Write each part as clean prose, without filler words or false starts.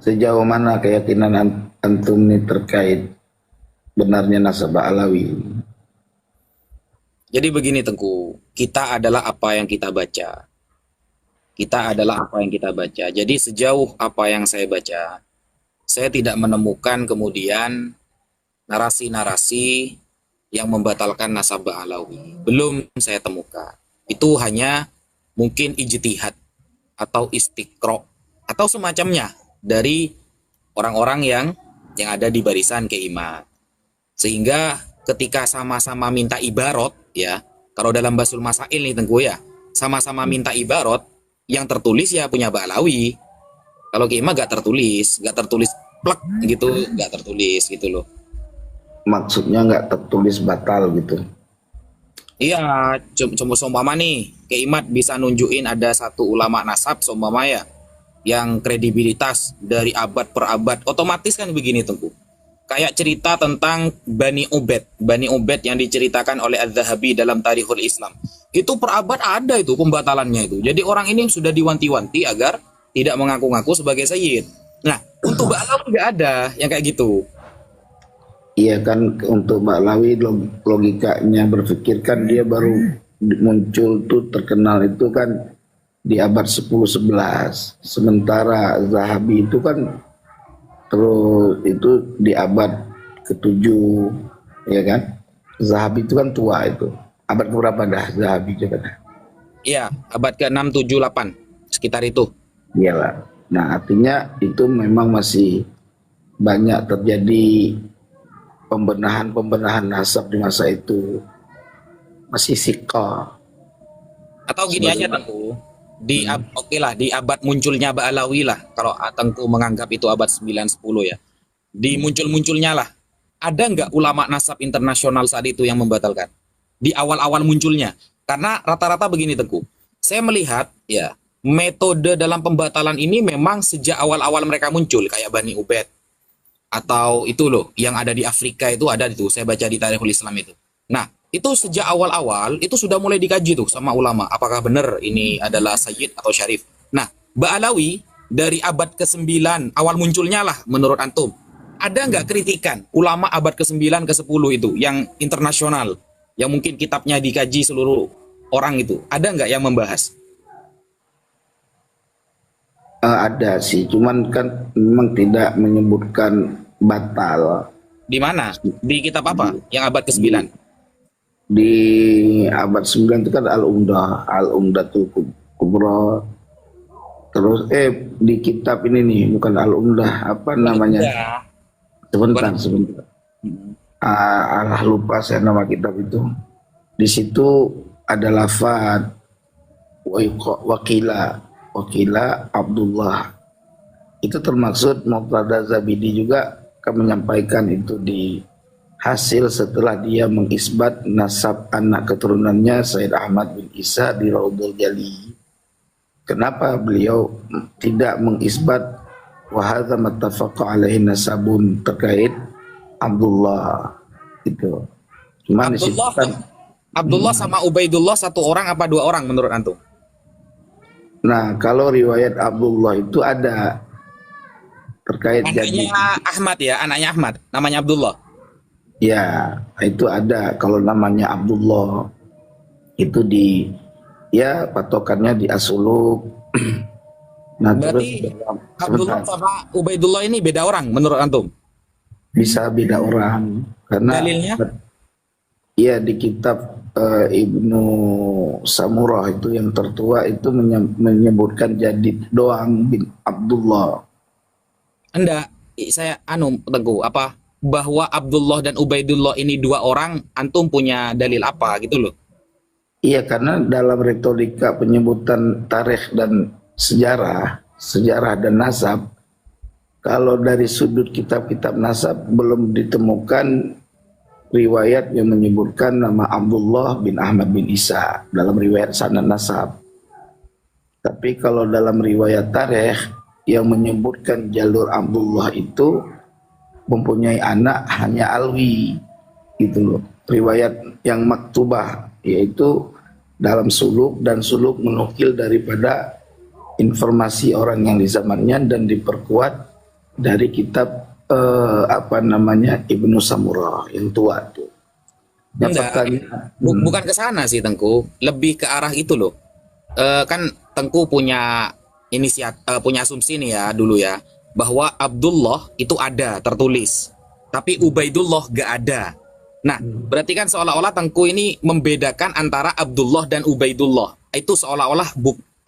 Sejauh mana keyakinan antum ini terkait benarnya nasabah Alawi? Jadi begini Tengku, kita adalah apa yang kita baca. Kita adalah apa yang kita baca. Jadi sejauh apa yang saya baca, saya tidak menemukan kemudian narasi-narasi yang membatalkan nasabah Alawi. Belum saya temukan. Itu hanya mungkin ijtihad atau istiqro atau semacamnya dari orang-orang yang ada di barisan keiman. Sehingga ketika sama-sama minta ibarat ya, kalau dalam Basul Masail nih Tengku ya, sama-sama minta ibarat yang tertulis ya punya Ba'alawi. Kalau keiman gak tertulis plek gitu, gak tertulis gitu loh. Maksudnya nggak tertulis batal gitu. Iya, cuma seumpama nih, Keimat bisa nunjukin ada satu ulama nasab seumpama ya, yang kredibilitas dari abad per abad, otomatis kan begini Tengku. Kayak cerita tentang Bani Ubed yang diceritakan oleh Az-Zahabi dalam Tarikhul Islam. Itu per abad ada itu pembatalannya itu. Jadi orang ini sudah diwanti-wanti agar tidak mengaku-ngaku sebagai sayyid. Nah, untuk Ba'alawi nggak ada yang kayak gitu. Iya kan, untuk Ba'alawi logikanya berpikir kan dia baru muncul tuh terkenal itu kan di abad 10-11. Sementara Zahabi itu kan terus itu di abad ke-7, ya kan? Zahabi itu kan tua itu. Abad berapa dah Zahabi coba dah? Iya, abad ke-6, 7, 8, sekitar itu. Iyalah. Nah, artinya itu memang masih banyak terjadi pembenahan nasab di masa itu. Masih sika Atau gini aja sebagai. Tengku, di Hmm. oke lah di abad munculnya Ba'alawi lah, kalau Tengku menganggap itu abad 9 10 ya. Di muncul-munculnya lah. Ada nggak ulama nasab internasional saat itu yang membatalkan? Di awal-awal munculnya. Karena rata-rata begini Tengku. Saya melihat ya, metode dalam pembatalan ini memang sejak awal-awal mereka muncul kayak Bani Ubed atau itu loh yang ada di Afrika itu ada itu saya baca di Tarikhul Islam itu. Nah, itu sejak awal-awal itu sudah mulai dikaji tuh sama ulama apakah benar ini adalah sayyid atau syarif. Nah, Ba'alawi dari abad ke-9 awal munculnya lah menurut antum. Ada nggak kritikan ulama abad ke-9 ke-10 itu yang internasional yang mungkin kitabnya dikaji seluruh orang itu? Ada nggak yang membahas? Ada sih, cuman kan memang tidak menyebutkan batal. Di mana? Di kitab apa? Di, Yang abad di, ke-9. di abad 9 itu kan Al-Umdatul Kubra. Terus di kitab ini nih, bukan Al-Umdah, apa namanya? Ya. Sebentar. Allah lupa saya nama kitab itu. Di situ ada lafaz wakila wakila Abdullah. Itu termaksud Muqtada Zabidi juga akan menyampaikan itu di hasil setelah dia mengisbat nasab anak keturunannya Said Ahmad bin Isa di Raudhul Jali. Kenapa beliau tidak mengisbat wahadha mattafaqa alaihi nasabun terkait Abdullah itu. Cuman di situ Abdullah kan Abdullah sama Ubaidullah satu orang apa dua orang menurut antum? nah kalau riwayat Abdullah itu ada terkait Anaknya jadi. Ahmad ya, anaknya Ahmad, namanya Abdullah. Ya, itu ada kalau namanya Abdullah itu di ya patokannya di Asuluk. Nah, terus Berarti Abdullah sebentar sama Ubaidullah ini beda orang menurut antum? bisa beda orang karena Dalilnya? ya di kitab Ibnu Samurah itu yang tertua itu menyebutkan Jadid doang bin Abdullah. Enggak, saya teguh apa bahwa Abdullah dan Ubaidullah ini dua orang, antum punya dalil apa gitu loh. Iya, karena dalam retorika penyebutan tarikh dan sejarah dan nasab, kalau dari sudut kitab-kitab nasab belum ditemukan riwayat yang menyebutkan nama Abdullah bin Ahmad bin Isa dalam riwayat sanad nasab. Tapi kalau dalam riwayat tarikh yang menyebutkan jalur Abdullah itu mempunyai anak hanya Alwi gitu loh. Riwayat yang maktubah yaitu dalam suluk dan suluk menukil daripada informasi orang yang di zamannya dan diperkuat dari kitab apa namanya Ibnu Samurah yang tua tuh. Nah, Enggak, pertanyaan, bukan ke sana sih Tengku, lebih ke arah itu loh. Kan Tengku punya punya asumsi nih ya dulu ya, bahwa Abdullah itu ada tertulis, tapi Ubaidullah gak ada. Nah, berarti kan seolah-olah Tengku ini membedakan antara Abdullah dan Ubaidullah. Itu seolah-olah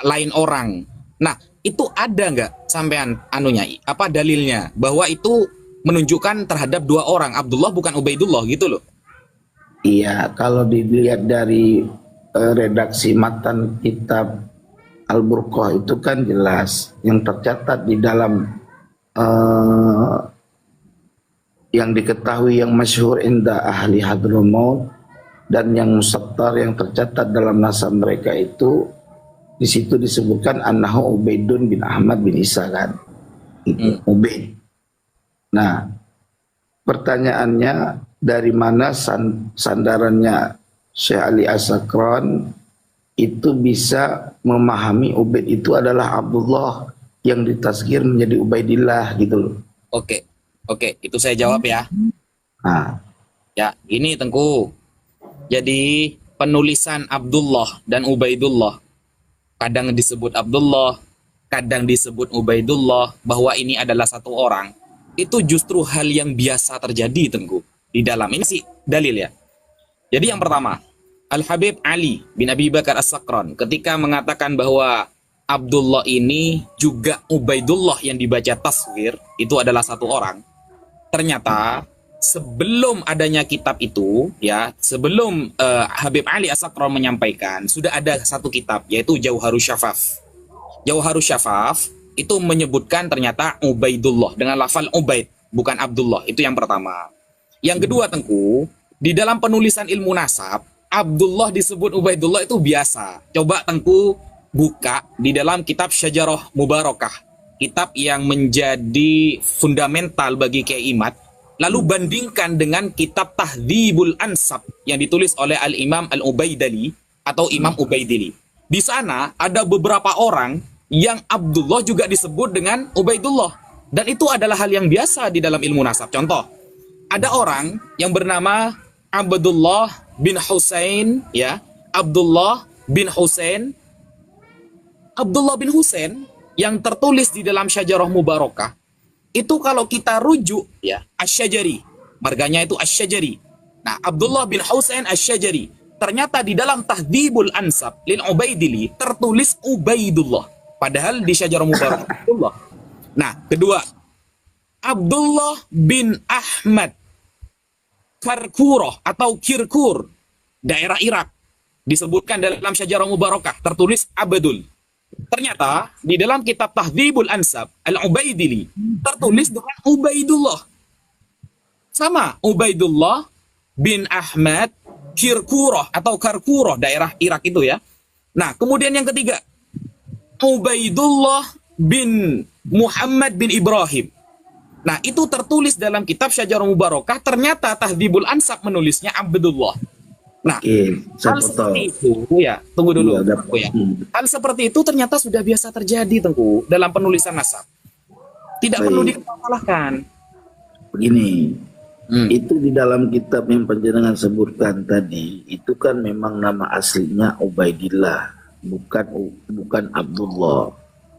lain orang. Nah, itu ada nggak sampean anunya, apa dalilnya bahwa itu menunjukkan terhadap dua orang, Abdullah bukan Ubaidullah gitu loh. iya, kalau dilihat dari redaksi matan kitab Al-Burqah itu kan jelas yang tercatat di dalam eh, yang diketahui yang masyhur inda ahli Hadramaut dan yang musattar yang tercatat dalam nasab mereka itu di situ disebutkan annahu Ubaidun bin Ahmad bin Isa kan. Itu Ubaid. Nah, pertanyaannya dari mana sandarannya Syekh Ali As-Sakran itu bisa memahami Ubaid itu adalah Abdullah yang ditazkir menjadi Ubaidillah gitu loh. Oke, oke, itu saya jawab ya. Nah, Ya, ini Tengku. Jadi penulisan Abdullah dan Ubaidullah, kadang disebut Abdullah, kadang disebut Ubaidullah, bahwa ini adalah satu orang. Itu justru hal yang biasa terjadi Tengku di dalam ini sih dalil ya. Jadi yang pertama, Al-Habib Ali bin Abi Bakar As-Sakran ketika mengatakan bahwa Abdullah ini juga Ubaidullah yang dibaca tasghir itu adalah satu orang. Ternyata sebelum adanya kitab itu ya, sebelum Habib Ali As-Sakran menyampaikan, sudah ada satu kitab yaitu Jauharus Syafaf. Jauharus Syafaf itu menyebutkan ternyata Ubaidullah dengan lafal Ubaid, bukan Abdullah. Itu yang pertama. Yang kedua Tengku, di dalam penulisan ilmu nasab, Abdullah disebut Ubaidullah itu biasa. Coba Tengku buka di dalam kitab Syajarah Mubarakah, kitab yang menjadi fundamental bagi Kiai Imad. Lalu bandingkan dengan kitab Tahdhibul Ansab yang ditulis oleh Al-Imam Al-Ubaidili atau Imam Ubaidili. Di sana ada beberapa orang yang Abdullah juga disebut dengan Ubaidullah. Dan itu adalah hal yang biasa di dalam ilmu nasab. Contoh, ada orang yang bernama Abdullah bin Husain, ya, Abdullah bin Husain. Abdullah bin Husain yang tertulis di dalam Syajarah Mubarakah itu kalau kita rujuk ya Asy-Syajari, marganya itu Asy-Syajari. Nah, Abdullah bin Husain Asy-Syajari ternyata di dalam Tahdhibul Ansab lil Ubaidili tertulis Ubaidullah, padahal di Syajarah Mubarakah Abdullah. Nah, kedua, Abdullah bin Ahmad Karkurah atau Kirkur, daerah Irak, disebutkan dalam Syajarah Mubarakah tertulis Abdul. Ternyata di dalam kitab Tahdhibul Ansab Al-Ubaidili tertulis dengan Ubaidullah. Sama, Ubaidullah bin Ahmad Kirkurah atau Karkurah, daerah Irak itu ya. Nah, kemudian yang ketiga, Ubaidullah bin Muhammad bin Ibrahim. Nah, itu tertulis dalam kitab Syajarah Mubarakah, ternyata Tahdhibul Ansab menulisnya Abdullah. Nah, hal seperti itu ya, tunggu dulu. Iya, Tengku, ya. Hal seperti itu ternyata sudah biasa terjadi Tengku dalam penulisan nasab. Tidak perlu dipersalahkan. begini, itu di dalam kitab yang panjenengan sebutkan tadi, itu kan memang nama aslinya Ubaidillah, bukan Abdullah.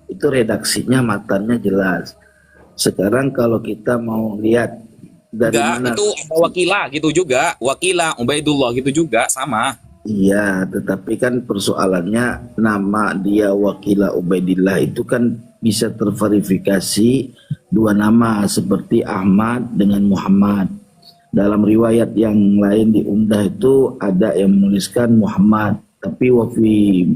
Itu redaksinya matannya jelas. Sekarang kalau kita mau lihat dari mana, itu ada Wakilah gitu juga, Wakilah Ubaidullah gitu juga sama. iya, tetapi kan persoalannya nama dia Wakilah Ubaidillah itu kan bisa terverifikasi dua nama seperti Ahmad dengan Muhammad. Dalam riwayat yang lain di Umdah itu ada yang menuliskan Muhammad, tapi wafi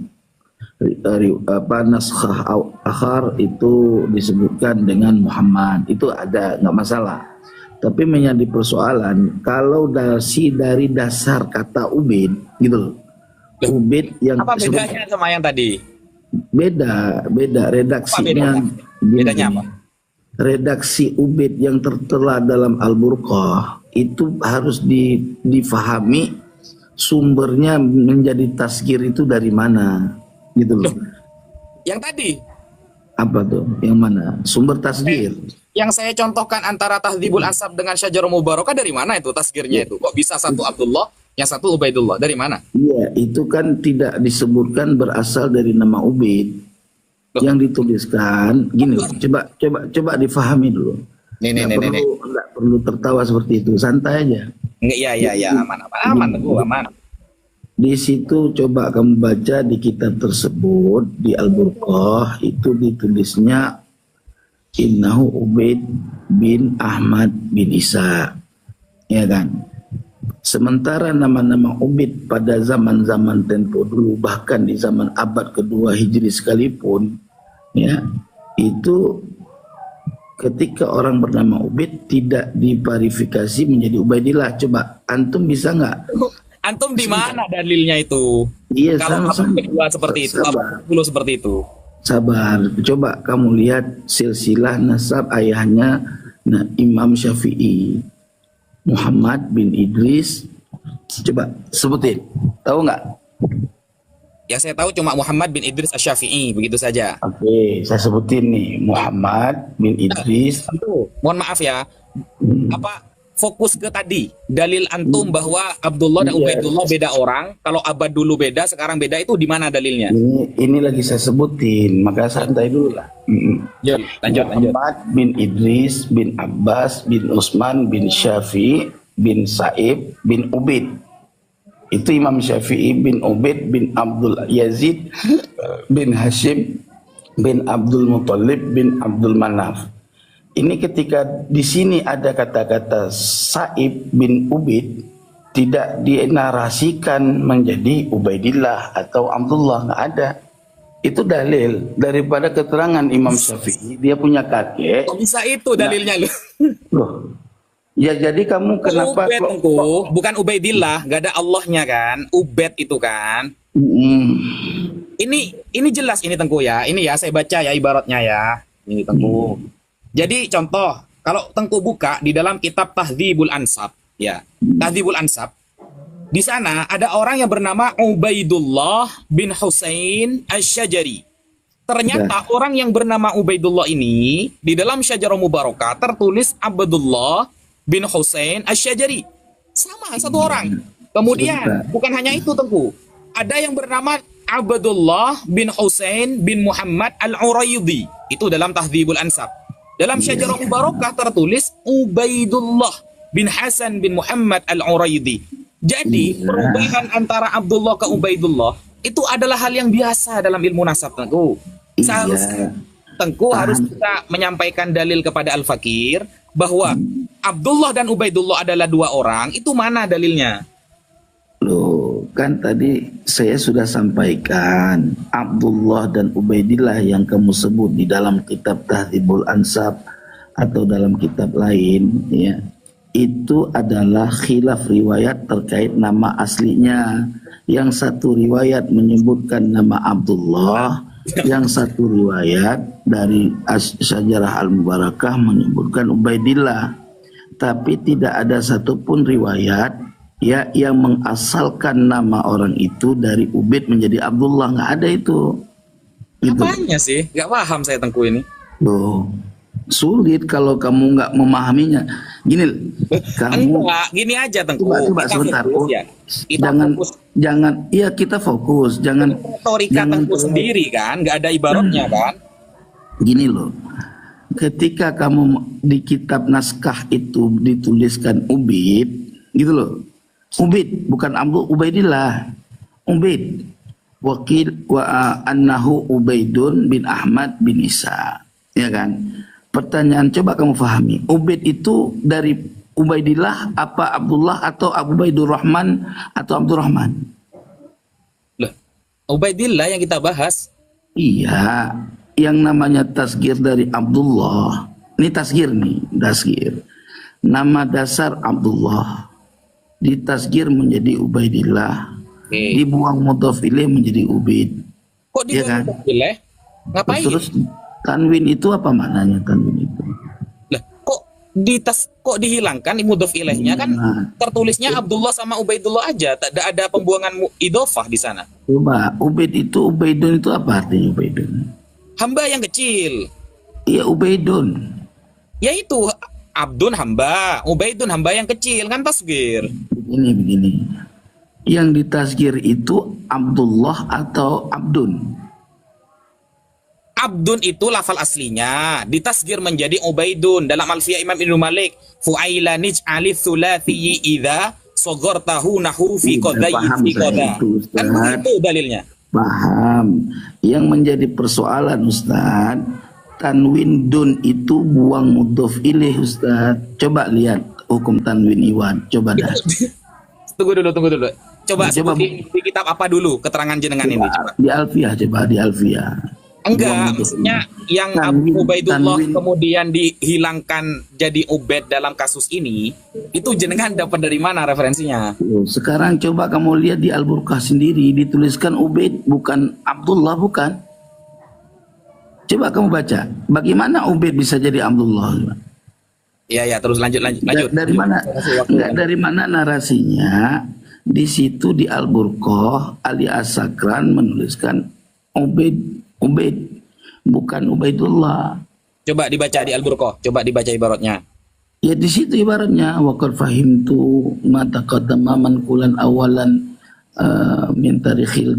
naskah akhar itu disebutkan dengan Muhammad. Itu ada, nggak masalah. Tapi menjadi persoalan kalau dari dasar kata Ubaid gitu loh. Ubaid yang apa bedanya sama yang tadi? beda redaksinya. Bedanya apa? Redaksi Ubaid yang tertera dalam Al-Burqah itu harus difahami sumbernya menjadi tasghir itu dari mana gitu loh. Yang tadi Apa tuh? Yang mana? Sumber tasghir. Yang saya contohkan antara Tahdzibul Ansab dengan Syajarah Mubarakah dari mana itu tasgirnya itu? Kok bisa satu Abdullah, yang satu Ubaidullah? Dari mana? Iya, itu kan tidak disebutkan berasal dari nama Ubaid. Loh. Yang dituliskan gini, coba difahami dulu. Nggak perlu tertawa seperti itu, santai aja. Iya, aman, aman. Di situ coba kamu baca di kitab tersebut di Al-Burqah itu ditulisnya Innahu Ubaid bin Ahmad bin Isa, ya kan? Sementara nama-nama Ubaid pada zaman-zaman tempo dulu, bahkan di zaman abad kedua Hijri sekalipun, ya, itu ketika orang bernama Ubaid tidak diverifikasi menjadi Ubaidillah. Coba antum bisa nggak? Antum di mana dalilnya itu? Iya, kalau sama-sama. Seperti itu, dulu seperti itu. Sabar, coba kamu lihat silsilah nasab ayahnya Imam Syafi'i, Muhammad bin Idris. Coba sebutin, tahu nggak? Ya saya tahu cuma Muhammad bin Idris Asy-Syafi'i, begitu saja. Oke, saya sebutin nih, Muhammad bin Idris. Mohon maaf ya, fokus ke tadi dalil antum bahwa Abdullah dan Ubaidullah beda orang. Kalau abad dulu beda, sekarang beda, itu di mana dalilnya? Ini lagi saya sebutin, maka santai dulu lah. Lanjut. Muhammad bin Idris bin Abbas bin Utsman bin Syafi'i bin Sa'ib bin Ubaid. Itu Imam Syafi'i bin Ubaid bin Abdul Yazid bin Hashim bin Abdul Muthalib bin Abdul Manaf. Ini ketika di sini ada kata-kata Sa'ib bin Ubaid, tidak dinarasikan menjadi Ubaidillah atau Abdullah, nggak ada. Itu dalil daripada keterangan Imam Syafi'i, dia punya kakek. Kok bisa itu dalilnya loh? Ya jadi kamu kenapa Ubaid, bukan Ubaidillah, nggak ada Allahnya kan? Ubaid itu kan. Ini jelas ini Tengku ya. Ini ya saya baca ya ibaratnya ya. Ini Tengku. Jadi contoh, kalau Tengku buka di dalam kitab Tahdzibul Ansab, ya, Tahdzibul Ansab, di sana ada orang yang bernama Ubaidullah bin Husain Asy-Syajari. Ternyata orang yang bernama Ubaidullah ini di dalam Syajarah Mubarakah tertulis Abdullah bin Husain Asy-Syajari. Sama, satu orang. Kemudian bukan hanya itu Tengku, ada yang bernama Abdullah bin Husain bin Muhammad Al-Uraidi. Itu dalam Tahdzibul Ansab. Dalam Syajarah Mubarakah tertulis Ubaidullah bin Hasan bin Muhammad Al-Uraidi. Jadi perubahan antara Abdullah ke Ubaidullah itu adalah hal yang biasa dalam ilmu nasab Tengku. Seharusnya Tengku harus bisa menyampaikan dalil kepada Al-Fakir bahwa Abdullah dan Ubaidullah adalah dua orang. Itu mana dalilnya? Loh, kan tadi saya sudah sampaikan Abdullah dan Ubaidillah yang kamu sebut di dalam kitab Tahdzibul Ansab atau dalam kitab lain, ya, itu adalah khilaf riwayat terkait nama aslinya. Yang satu riwayat menyebutkan nama Abdullah, yang satu riwayat dari Syajarah Al-Mubarakah menyebutkan Ubaidillah. Tapi tidak ada satupun riwayat ya yang mengasalkan nama orang itu dari Ubaid menjadi Abdullah, nggak ada itu. Apanya sih? Nggak paham saya Tengku ini. Loh, sulit kalau kamu nggak memahaminya. Gini, kamu gini aja Tengku. Coba sebentar. Ya. Jangan, iya kita fokus. Jangan. Retorika Tengku sendiri kan, nggak ada ibaratnya kan. Gini loh, ketika kamu di kitab naskah itu dituliskan Ubaid, gitu loh. Ubaid bukan Ubaidillah. Ubaid wakil wa annahu Ubaidun bin Ahmad bin Isa, ya kan? Pertanyaan coba kamu fahami, Ubaid itu dari Ubaidillah apa Abdullah atau Ubaidur Rahman atau Abdurrahman? Loh, Ubaidillah yang kita bahas. Iya, yang namanya tasgir dari Abdullah. Ini tasgir nih, tasgir. Nama dasar Abdullah ditasgir menjadi Ubaidillah, dibuang mudhaf ilaih menjadi Ubaid. Kok dibuang ya kan? mudhaf ilaih? Ngapain? Terus tanwin itu apa maknanya tanwin itu? Lah, kok dihilangkan mudhaf ilaihnya kan tertulisnya Abdullah sama Ubaidullah aja, tidak ada pembuangan idhofah di sana. Coba Ubaid itu Ubaidun itu apa artinya Ubaidun? Hamba yang kecil. Iya Ubaidun. Yaitu Abdun hamba, Ubaidun hamba yang kecil kan tasgir. Begini. Yang ditasgir itu Abdullah atau Abdun? Abdun itu lafal aslinya, ditasgir menjadi Ubaidun dalam Alfiyah Imam Ibnu Malik. Fu'aila nij'ali thulathiyyi idza saghartahu nahu fi Udah qadai paham fi saya qada. itu, Kan Ustaz. begitu dalilnya. Paham. Yang menjadi persoalan, Ustaz, tanwin dun itu buang mudhof ilaih, Ustaz. Coba lihat hukum tanwin iwan. Coba dah. Tunggu dulu. Coba Ya, coba sebutin di kitab apa dulu keterangan jenengan ini coba. di Alfiah, coba di Alfiah. Buang Enggak, mudhof maksudnya ilaih. yang Abu Ubaidullah Tanwin kemudian dihilangkan jadi Ubaid dalam kasus ini, itu jenengan dapat dari mana referensinya? Oh, sekarang coba kamu lihat di Al-Burqah sendiri dituliskan Ubaid bukan Abdullah, bukan. Coba kamu baca. Bagaimana Ubaid bisa jadi Abdullah? Ya, terus lanjut. Dari mana? Enggak, dari mana narasinya? Di situ di Al-Burqah Ali As-Sakran menuliskan Ubaid bukan Ubaidullah. Coba dibaca di Al-Burqah, coba dibaca ibaratnya. Ya di situ ibaratnya waqad fahimtu ma taqaddama manqulan awalan min tarikhil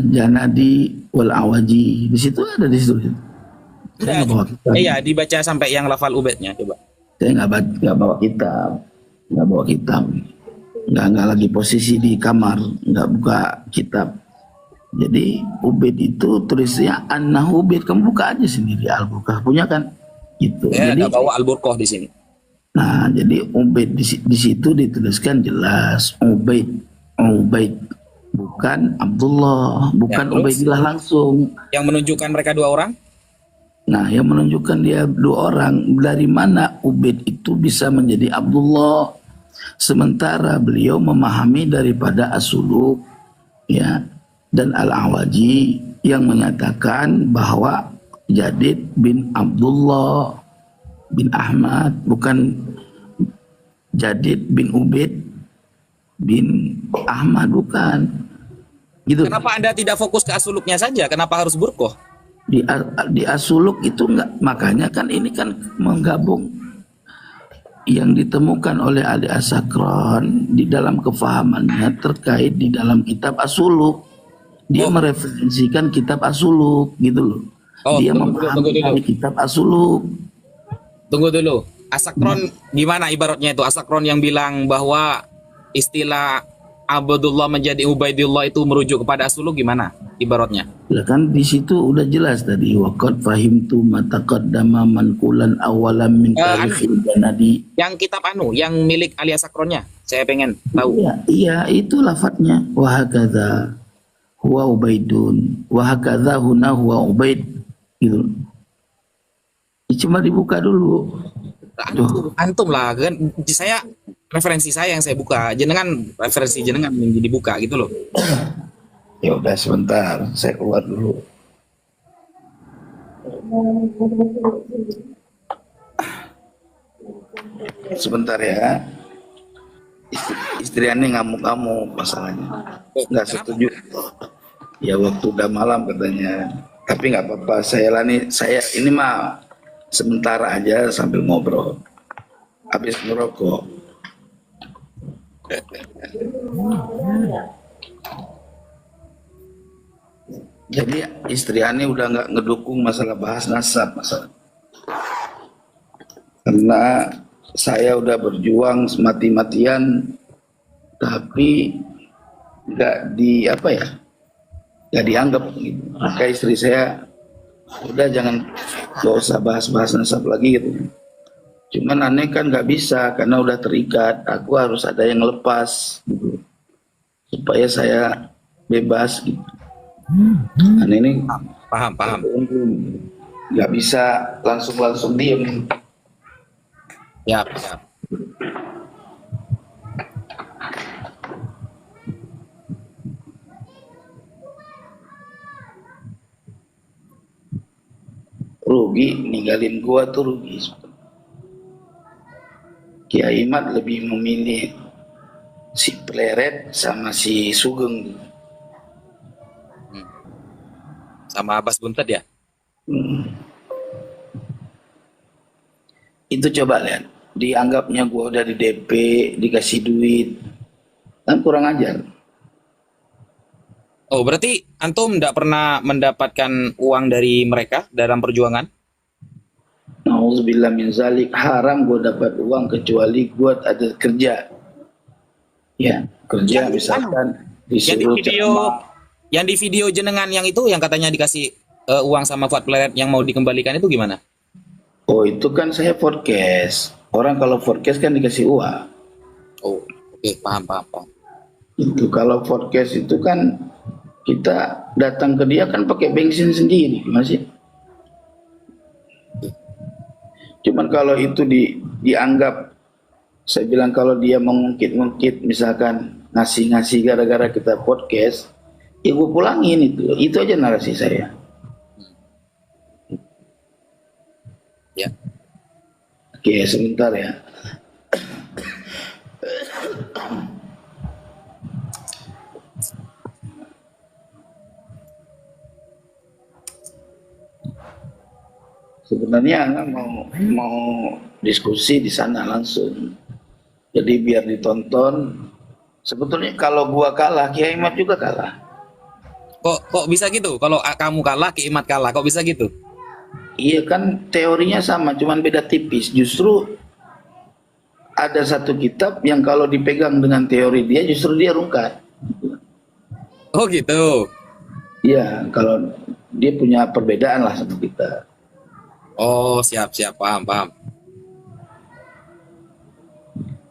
janadi wal awaji. Di situ ada di situ. Saya nggak bawa kitab. Iya, dibaca sampai yang lafal Ubaidnya coba. Saya nggak bawa kitab, nggak lagi posisi di kamar, nggak buka kitab. Jadi Ubaid itu tulisnya annahu Ubaid, kamu buka aja sendiri Al-Burqah punya kan, gitu. Saya Jadi, ada bawa Al-Burqah di sini. nah jadi Ubaid di situ dituliskan jelas Ubaid bukan Abdullah, bukan terus? Ubaidillah langsung. Yang menunjukkan mereka dua orang? Nah, yang menunjukkan dia dua orang, dari mana Ubaid itu bisa menjadi Abdullah? Sementara beliau memahami daripada As-Suluk, ya, dan Al-Awaji yang menyatakan bahwa Jadid bin Abdullah bin Ahmad, bukan Jadid bin Ubaid bin Ahmad, bukan. Gitu. Kenapa Anda tidak fokus ke asuluknya saja? Kenapa harus Burqah? Di As-Suluk itu enggak, makanya kan ini kan menggabung yang ditemukan oleh Ali As-Sakran di dalam kefahamannya terkait di dalam kitab As-Suluk. Dia mereferensikan kitab As-Suluk gitu loh. Dia memahami dari kitab As-Suluk. Tunggu dulu. As-Sakron gimana ibaratnya itu? As-Sakron yang bilang bahwa istilah Abdullah menjadi Ubaidillah itu merujuk kepada As-Suluk gimana ibaratnya? Ya kan di situ udah jelas tadi waqad fahimtu ma taqaddama manqulan awalan min tarikhil janadi. Yang kitab yang milik Ali As-Sakronnya. Saya pengen tahu. Iya, itu lafadznya wa hakadza huwa Ubaidun wa hakadza huna huwa Ubaid gitu. Cuma dibuka dulu. Antum lah kan saya referensi saya yang saya buka, jenengan referensi jenengan yang dibuka gitu loh. Ya udah sebentar, saya keluar dulu. Sebentar ya. Istri Ani ngamuk-ngamuk masalahnya. Nggak setuju. Ya waktu udah malam katanya. Tapi nggak apa-apa. Saya ini mah sementara aja sambil ngobrol. Habis ngerokok. Jadi istri Ani udah nggak ngedukung masalah bahas nasab, karena saya udah berjuang mati-matian, tapi nggak nggak dianggap gitu. Maka istri saya udah nggak usah bahas-bahas nasab lagi gitu. Cuman aneh kan nggak bisa karena udah terikat. Aku harus ada yang lepas gitu, supaya saya bebas gitu. Aneh ini Paham. nggak bisa langsung diem. Ya. Rugi ninggalin gua tuh rugi. Kiai Mat lebih memilih si Pleret sama si Sugeng. Sama Abbas Buntet ya? Itu coba lihat, dianggapnya gue udah di DP, dikasih duit, kan kurang ajar. Oh, berarti antum tidak pernah mendapatkan uang dari mereka dalam perjuangan? Nauzubillah min zalik, haram gue dapat uang kecuali gue ada kerja. Ya, kerja Yang anu, misalkan yang di disuruh video, ceramah. yang di video jenengan yang itu yang katanya dikasih uang sama Fuad Planet yang mau dikembalikan itu gimana? Oh itu kan saya forecast. Orang kalau forecast kan dikasih uang. Oh, oke, paham, paham, paham. Itu kalau forecast itu kan kita datang ke dia kan pakai bensin sendiri, masih. Cuman kalau itu dianggap, saya bilang kalau dia mengungkit-ungkit, misalkan ngasih-ngasih gara-gara kita podcast, ya gue pulangin itu aja narasi saya. Ya. Oke, sebentar ya. Sebenarnya Anda mau diskusi di sana langsung. Jadi biar ditonton. Sebetulnya kalau gua kalah, Kiai Imad juga kalah. Kok bisa gitu? Kalau kamu kalah, Kiimat kalah, kok bisa gitu? Iya kan teorinya sama, cuman beda tipis. Justru ada satu kitab yang kalau dipegang dengan teori dia, justru dia rungkat. Oh gitu. Iya, kalau dia punya perbedaan lah sama kita. Oh, siap, siap, paham, paham.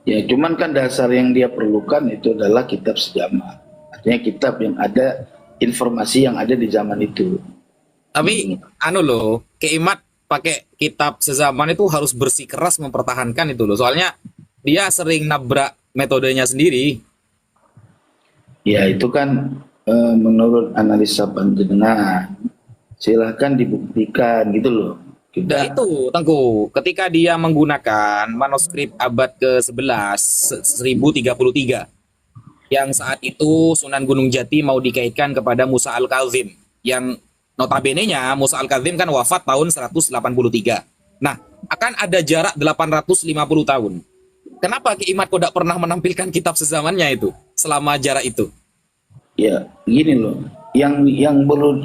Ya, cuman kan dasar yang dia perlukan itu adalah kitab sejaman. Artinya kitab yang ada informasi yang ada di zaman itu. Tapi anu loh, Kiimat pakai kitab sezaman itu harus bersikeras mempertahankan itu loh. Soalnya dia sering nabrak metodenya sendiri. Ya, itu kan menurut analisa panjenengan. Silahkan dibuktikan gitu loh. Nah itu, Tengku, ketika dia menggunakan manuskrip abad ke-11, 1033, yang saat itu Sunan Gunung Jati mau dikaitkan kepada Musa Al-Kazim, yang notabene-nya Musa Al-Kazim kan wafat tahun 183. Nah, akan ada jarak 850 tahun. Kenapa Ki Imat kok tidak pernah menampilkan kitab sezamannya itu selama jarak itu? Ya, gini loh. Yang perlu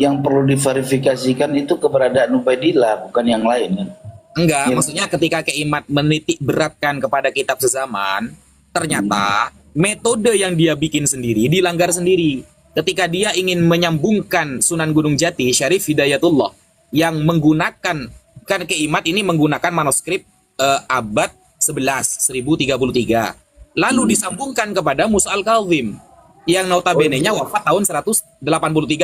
diverifikasikan itu keberadaan Ubaidillah, bukan yang lain kan. Enggak, Ya. maksudnya ketika Ki Imat menitik beratkan kepada kitab sezaman, ternyata metode yang dia bikin sendiri dilanggar sendiri. Ketika dia ingin menyambungkan Sunan Gunung Jati, Syarif Hidayatullah, yang menggunakan, kan Ki Imat ini menggunakan manuskrip abad 11, 1033. Lalu disambungkan kepada Musa Al-Kazim, yang notabene-nya wafat tahun 183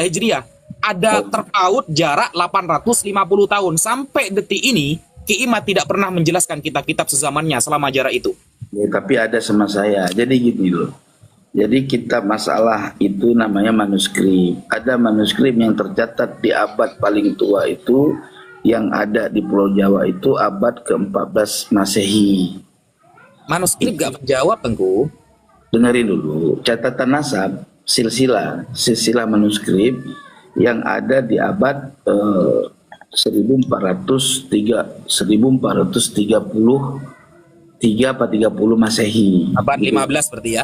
Hijriah. Ada terpaut jarak 850 tahun. Sampai detik ini, Ki Imat tidak pernah menjelaskan kitab-kitab sezamannya selama jarak itu. Ya, tapi ada sama saya. Jadi gini loh. Jadi kitab masalah itu namanya manuskrip. Ada manuskrip yang tercatat di abad paling tua itu, yang ada di Pulau Jawa itu abad ke-14 Masehi. Manuskrip gak menjawab, Tengku. Dengerin dulu, catatan nasab silsilah manuskrip yang ada di abad 1433 apa 30 Masehi. Abad 15 berarti ya?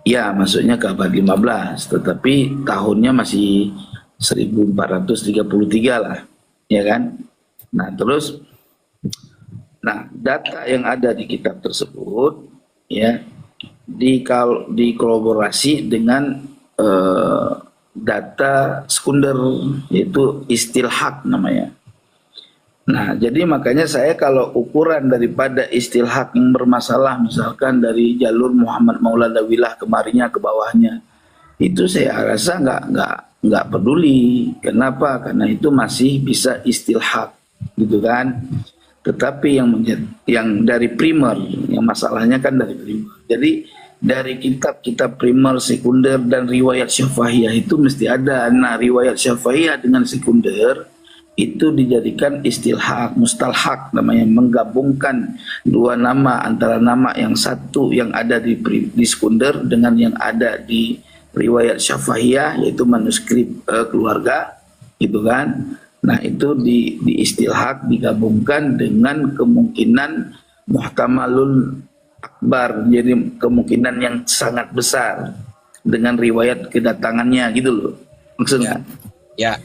Ya, masuknya ke abad 15, tetapi tahunnya masih 1433 lah, ya kan? Nah, data yang ada di kitab tersebut ya dikolaborasi dengan data sekunder, yaitu istilhaq namanya. Nah, jadi makanya saya kalau ukuran daripada istilhaq yang bermasalah, misalkan dari jalur Muhammad Maulana Wilah kemarinya ke bawahnya, itu saya rasa nggak peduli. Kenapa? Karena itu masih bisa istilhaq, gitu kan. Tetapi yang dari primer, yang masalahnya kan dari primer. Jadi dari kitab-kitab primer, sekunder, dan riwayat syafahiyah itu mesti ada. Nah, riwayat syafahiyah dengan sekunder itu dijadikan istilhaq, mustalhaq namanya, menggabungkan dua nama, antara nama yang satu yang ada di sekunder dengan yang ada di riwayat syafahiyah, yaitu manuskrip keluarga, gitu kan. Nah itu diistilhaq digabungkan dengan kemungkinan muhtamalul akbar, jadi kemungkinan yang sangat besar dengan riwayat kedatangannya gitu loh maksudnya. Ya.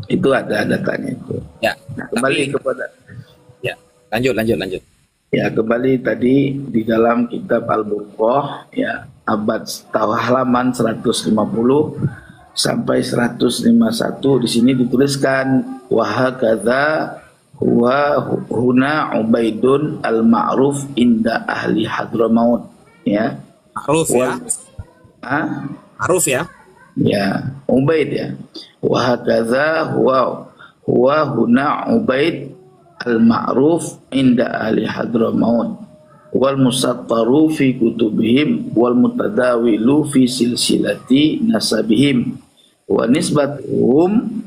Itu ada datanya itu. Ya. Nah, kembali kepada ya. Lanjut. ya kembali tadi di dalam kitab Al-Burqah ya abad halaman 150 sampai 151 di sini dituliskan wahakadza huwa huna Ubaidun al-ma'ruf inda ahli Hadramaut ya. Ma'ruf ya. Ma'ruf ya. Ya, Ubaid ya. Wahakadza huwa huna Ubaid al-ma'ruf inda ahli Hadramaut wal musattaru fi kutubihim wal mutadawilu fi silsilati nasabihim wa nisbatuhum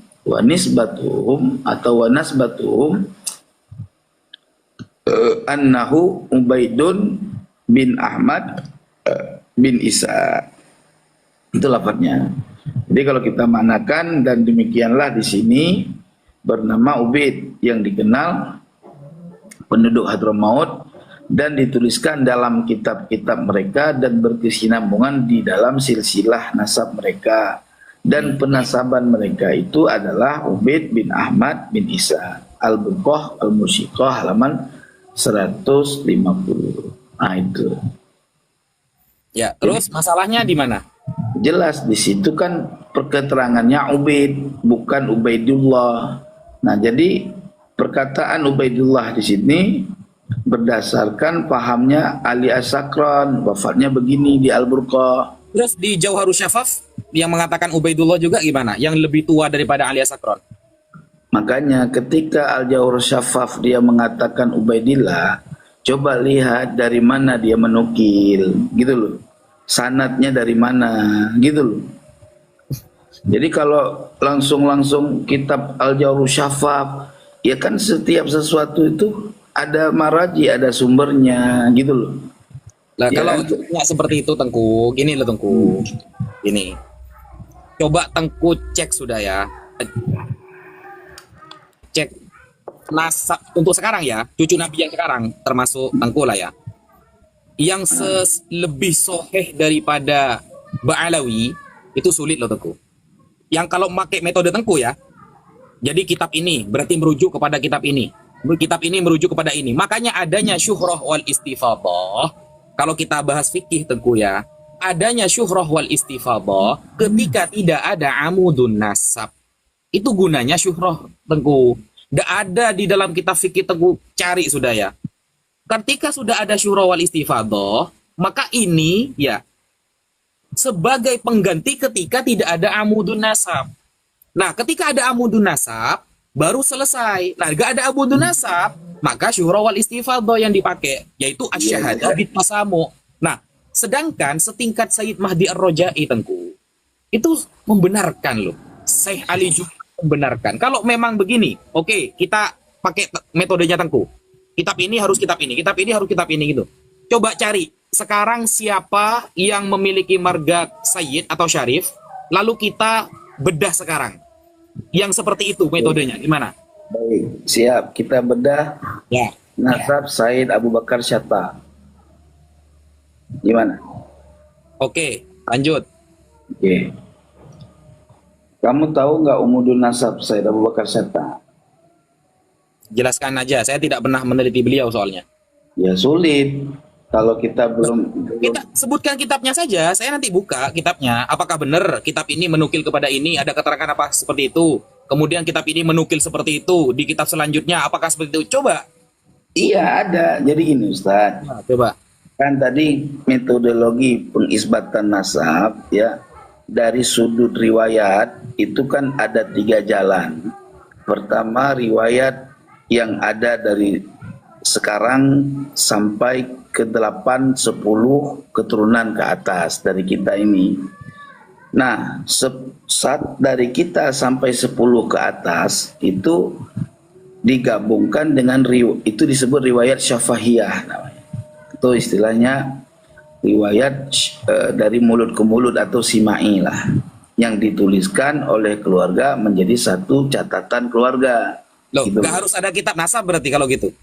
annahu Ubaidun bin Ahmad bin Isa. Itu lafadznya. Jadi kalau kita maknakan dan demikianlah di sini bernama Ubaid yang dikenal penduduk Hadramaut dan dituliskan dalam kitab-kitab mereka dan berkesinambungan di dalam silsilah nasab mereka. Dan penasaban mereka itu adalah Ubaid bin Ahmad bin Isa. Al-Burqah Al-Musiqah halaman 150. Nah itu. Ya, terus masalahnya di mana? Jelas di situ kan perketerangannya Ubaid bukan Ubaidullah. Nah, jadi perkataan Ubaidullah di sini berdasarkan pahamnya Ali As-Sakran, wafatnya begini di Al-Burqah. Terus di Jauharus Syafaf yang mengatakan Ubaidullah juga gimana? Yang lebih tua daripada Ali As-Sakran. Makanya ketika Al-Jauharus Syafaf dia mengatakan Ubaidillah, coba lihat dari mana dia menukil, gitu loh. Sanadnya dari mana, gitu loh. Jadi kalau langsung kitab Al-Jauharus Syafaf, ya kan setiap sesuatu itu ada maraji, ada sumbernya, gitu loh. Nah, Ya kalau kan? nggak seperti itu Tengku, gini loh Tengku. Gini. Coba Tengku cek sudah ya. Cek nasab untuk sekarang ya, cucu Nabi yang sekarang termasuk Tengku lah ya. Yang lebih soheh daripada Ba'alawi itu sulit loh Tengku. Yang kalau pakai metode Tengku ya. Jadi kitab ini berarti merujuk kepada kitab ini. Kitab ini merujuk kepada ini. Makanya adanya syuhrah wal istifadah. Kalau kita bahas fikih Tengku ya, adanya syuhrah wal istifadah ketika tidak ada amudun nasab. Itu gunanya syuhrah Tengku. Tidak ada di dalam kitab fikih Tengku, cari sudah ya. Ketika sudah ada syuhrah wal istifadah, maka ini ya sebagai pengganti ketika tidak ada amudun nasab. Nah, ketika ada amudun nasab, baru selesai. Nah, gak ada amudun nasab, maka syuhrah wal istifadah yang dipakai, yaitu asyahadah bit tasamu. Nah, sedangkan setingkat Sayyid Mahdi Ar-Rajai Tengku, itu membenarkan loh. Syekh Ali juga membenarkan. Kalau memang begini, oke, kita pakai metodenya Tengku. Kitab ini harus kitab ini, kitab ini harus kitab ini gitu. Coba cari sekarang siapa yang memiliki marga Sayyid atau Syarif, lalu kita bedah sekarang. Yang seperti itu metodenya gimana? Baik, siap. Kita bedah Ya. nasab Said Abu Bakar Syatta. Gimana? Oke, lanjut. Oke. Kamu tahu nggak umudun nasab Said Abu Bakar Syatta? Jelaskan aja, saya tidak pernah meneliti beliau soalnya. Ya sulit. Kalau kita belum Kita sebutkan kitabnya saja, saya nanti buka kitabnya. Apakah benar kitab ini menukil kepada ini? Ada keterangan apa seperti itu? Kemudian kitab ini menukil seperti itu. Di kitab selanjutnya apakah seperti itu? Coba. Iya ada. Jadi ini Ustaz. Nah, coba. Kan tadi metodologi pengisbatan nasab ya dari sudut riwayat itu kan ada 3 jalan. Pertama riwayat yang ada dari sekarang sampai ke 8-10 keturunan ke atas dari kita ini. Nah, saat dari kita sampai 10 ke atas itu digabungkan dengan itu disebut riwayat syafahiyah namanya. Itu istilahnya riwayat dari mulut ke mulut atau simai lah. yang dituliskan oleh keluarga menjadi satu catatan keluarga. Loh, Gitu. nggak harus ada kitab nasab berarti kalau gitu.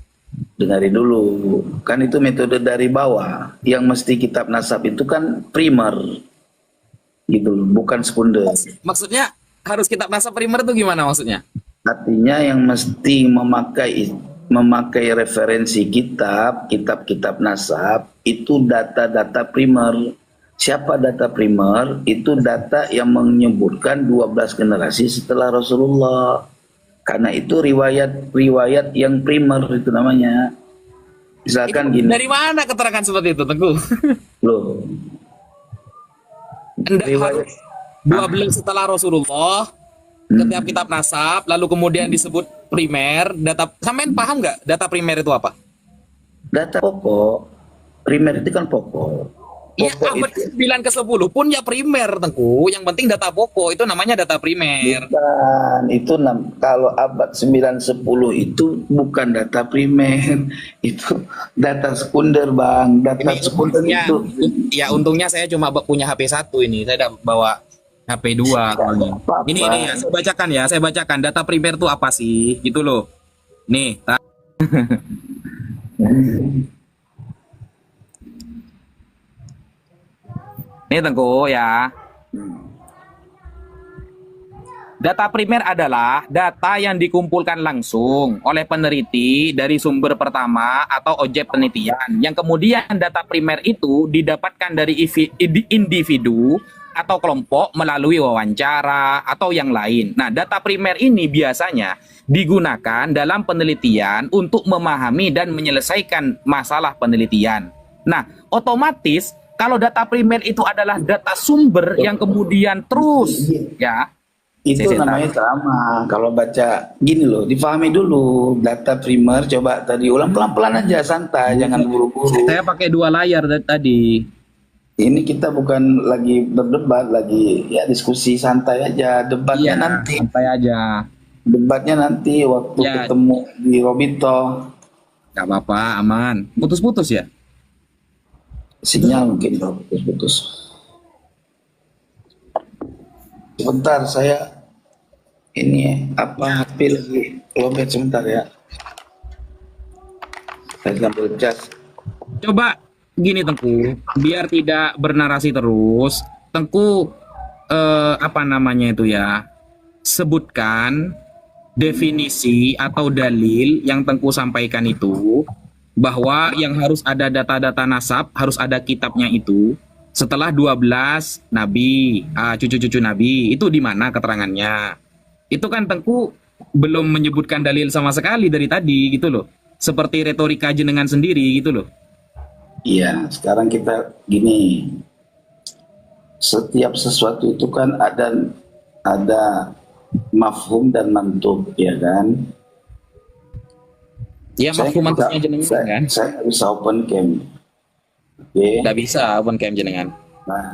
Dengarin dulu, kan itu metode dari bawah. Yang mesti kitab nasab itu kan primer, gitu, bukan sekunder. Maksudnya harus kitab nasab primer itu gimana maksudnya? Artinya yang mesti memakai referensi kitab-kitab nasab itu data-data primer. Siapa data primer? Itu data yang menyebutkan 12 generasi setelah Rasulullah. Karena itu riwayat yang primer itu namanya. Misalkan Itu gini, dari mana keterangan seperti itu, Tengku? loh, Anda riwayat harus 12 setelah Rasulullah, setiap kitab nasab, lalu kemudian disebut primer, data. Sampean paham nggak data primer itu apa? data pokok. Primer itu kan pokok. Iya, Pokok abad itu ke-9 ke-10 pun ya primer, Tengku. Yang penting data pokok, itu namanya data primer. bukan, itu kalau abad 9 10 itu bukan data primer, itu data sekunder, Bang. Data Ini sekunder untungnya, itu ya untungnya saya cuma punya HP 1 ini. Saya tidak bawa HP 2 soalnya. apa-apa. Ini ya, saya bacakan data primer itu apa sih, gitu loh. Nih, nih Tengku ya. Data primer adalah data yang dikumpulkan langsung oleh peneliti dari sumber pertama atau objek penelitian. Yang kemudian data primer itu didapatkan dari individu atau kelompok melalui wawancara atau yang lain. Nah, data primer ini biasanya digunakan dalam penelitian untuk memahami dan menyelesaikan masalah penelitian. Nah, otomatis kalau data primer itu adalah data sumber yang kemudian terus ya Itu Sesi namanya sama. Kalau baca gini loh, difahami dulu data primer. Coba tadi ulang pelan-pelan aja, santai, jangan buru-buru. saya pakai 2 layar tadi. Ini kita bukan lagi berdebat, lagi ya diskusi santai aja. Debatnya Iya, nanti, santai aja. debatnya nanti waktu Ya, ketemu di Robito. nggak apa-apa, aman. Putus-putus ya? Sinyal mungkin kalau putus-putus. Sebentar saya ini apa HP lagi lobet sebentar ya. Saya sambil cas. Coba gini Tengku, biar tidak bernarasi terus, Tengku apa namanya itu ya? Sebutkan definisi atau dalil yang Tengku sampaikan itu bahwa yang harus ada data-data nasab, harus ada kitabnya itu setelah 12 nabi, cucu-cucu nabi. Itu di mana keterangannya? Itu kan Tengku belum menyebutkan dalil sama sekali dari tadi gitu loh. Seperti retorika jenengan sendiri gitu loh. Iya, sekarang kita gini. Setiap sesuatu itu kan ada mafhum dan mantuk, ya kan? Ya Saya mafhum nggak mantuknya jenengan bisa- kan. saya nggak bisa open cam. Oke. Nggak bisa open cam jenengan. Nah,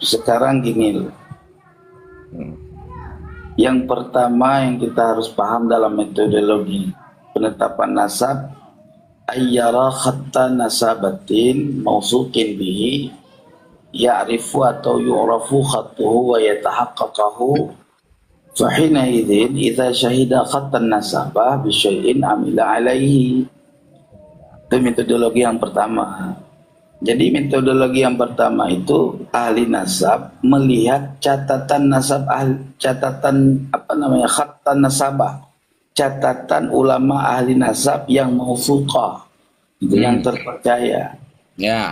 sekarang gini loh. Yang pertama yang kita harus paham dalam metodologi penetapan nasab, ayyara khatta nasabatin mausukin bihi ya'rifu atau yu'rafu khattuhu wa yatahaqqaqahu fahina idzin idza syahida khattan nasabah bisyai'in amila alaihi. Itu metodologi yang pertama. Jadi metodologi yang pertama itu ahli nasab melihat catatan nasab, catatan apa namanya, khattan nasabah, catatan ulama ahli nasab yang mausuqah, itu yang terpercaya. Ya.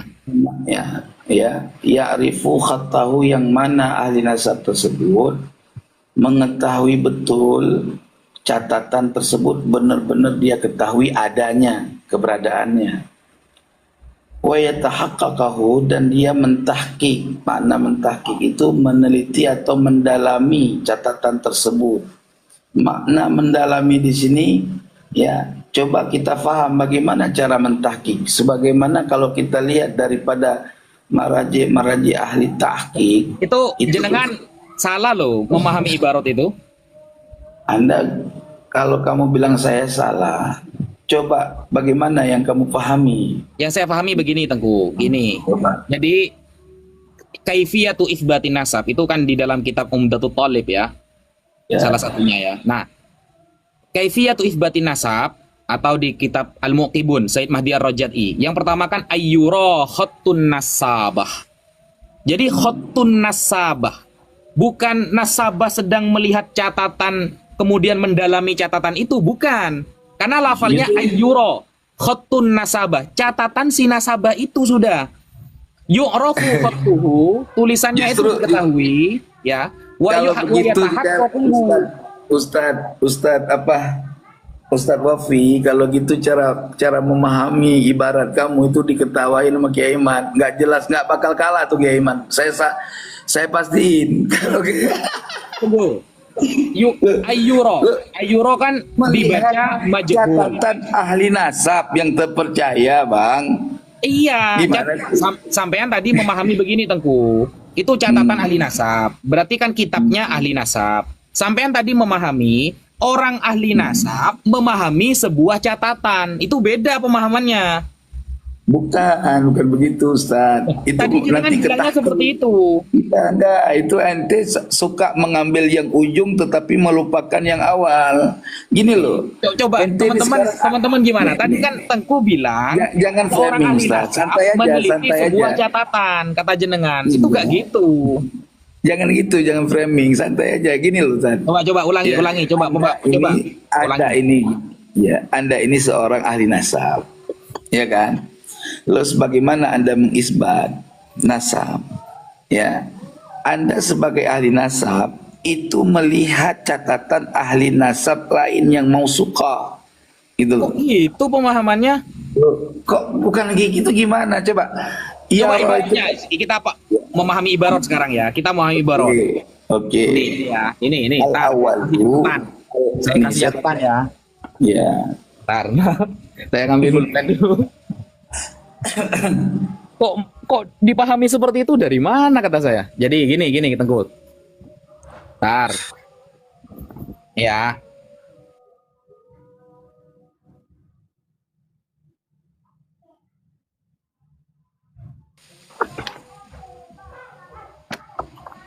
Ya'rifu khattahu, yang mana ahli nasab tersebut mengetahui betul catatan tersebut, benar-benar dia ketahui adanya, keberadaannya. Wa yatahaqqaqahu, dan dia mentahqiq. Makna mentahqiq itu meneliti atau mendalami catatan tersebut. Makna mendalami di sini ya, coba kita faham bagaimana cara mentahqiq. Sebagaimana kalau kita lihat daripada maraji ahli tahqiq, Itu jenengan salah loh memahami ibarat itu. Anda, kalau kamu bilang saya salah, coba bagaimana yang kamu pahami? Yang saya pahami begini Tengku, gini. Coba. Jadi kaifiyatu itsbatin nasab itu kan di dalam kitab Umdatul Thalib ya, salah satunya ya. Nah, kaifiyatu itsbatin nasab atau di kitab Al-Muqibun Said Mahdi Ar-Rajai. Yang pertama kan ayyura khattun nasabah. Jadi khattun nasabah bukan nasabah sedang melihat catatan kemudian mendalami catatan itu, bukan. Karena lafalnya ayyura khattun nasabah, catatan si nasabah itu sudah yu'rafu khattuhu, tulisannya itu diketahui ya. Kalau begitu Ustadz Wafi, kalau gitu cara memahami ibarat kamu itu diketawain sama Kiai Iman, nggak jelas, nggak bakal kalah tuh Kiai Iman. Saya pastiin kalau tunggu. Ayyuro kan dibaca majhul. Catatan ahli nasab yang terpercaya, Bang. Iya, sampean tadi memahami begini Tengku. Itu catatan ahli nasab. Berarti kan kitabnya ahli nasab. Sampean tadi memahami orang ahli nasab memahami sebuah catatan. Itu beda pemahamannya. Bukan begitu, Ustaz. Itu tadi kita kan bilangnya seperti itu. Enggak, itu ente suka mengambil yang ujung tetapi melupakan yang awal. Gini loh. Coba teman-teman gimana? Tadi kan Tengku bilang jangan framing, Ustaz. Santai aja, meneliti sebuah catatan, kata jenengan. Itu gak gitu. Jangan gitu, jangan framing, santai aja. Gini loh, Ustaz. Coba ulangi. Coba. Anda ini seorang ahli nasab. Ya kan? Lalu bagaimana Anda mengisbat nasab? Ya, Anda sebagai ahli nasab itu melihat catatan ahli nasab lain yang mau suka, gitu loh. Itu pemahamannya? Kok bukan gitu, gimana? Coba ibaratnya kita apa? Memahami ibarat sekarang ya. Kita memahami ibarat. Oke. Ini. Awal saya kasih catatan ya. Ya. Ntar. Saya ngambil pulpen dulu. kok dipahami seperti itu dari mana kata saya? Jadi gini Tengku. Ntar. Ya.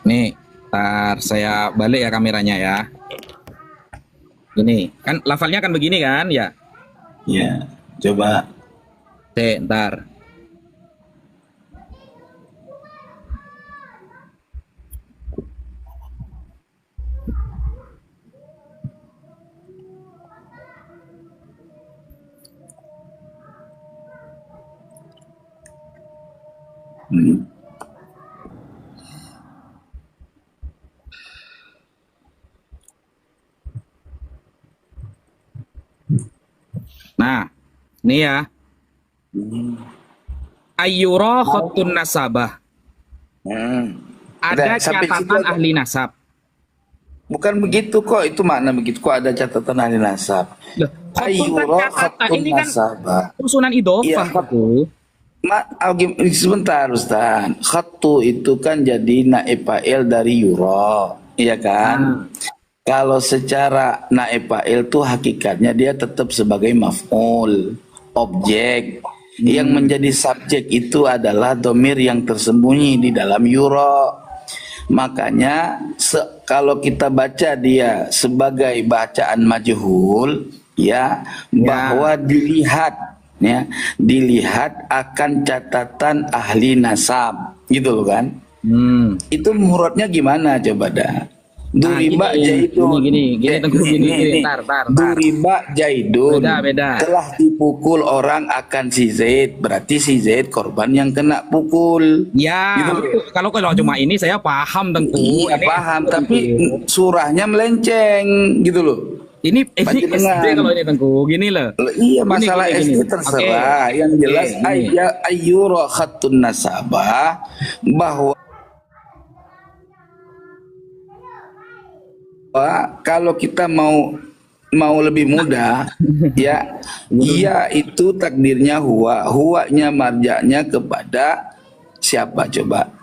Nih, ntar saya balik ya kameranya ya. Ini kan lafalnya kan begini kan ya? Ya, coba. Ntar. Nah, ini ya. Ayyura khattun nasabah. Ada catatan ahli nasab. Bukan begitu kok, itu makna begitu kok, ada catatan ahli nasab. Ayyura khattun nasabah. Usunan idhofah aku. Sebentar Ustaz. Khattu itu kan jadi naib fa'il dari yura, iya kan? Kalau secara naib fa'il tuh hakikatnya dia tetap sebagai maf'ul, objek. Yang menjadi subjek itu adalah domir yang tersembunyi di dalam yura. Makanya kalau kita baca dia sebagai bacaan majhul, bahwa dilihat akan catatan ahli nasab, gitu loh kan? Itu muradnya gimana coba dah? Duriba Jaidun. Gini, tar. Duriba Jaidun. Beda. Telah dipukul orang akan si Zaid. Berarti si Zaid korban yang kena pukul. Ya, gitu. Kalau cuma ini saya paham Tengku. Iya, paham, tapi surahnya melenceng gitu loh. Ini SD kalau ini Tengku, gini loh. Iya, masalah SD terserah. Yang jelas ayyura khattun nasabah, bahwa kalau kita mau lebih mudah ya itu takdirnya huwanya marja'nya kepada siapa coba?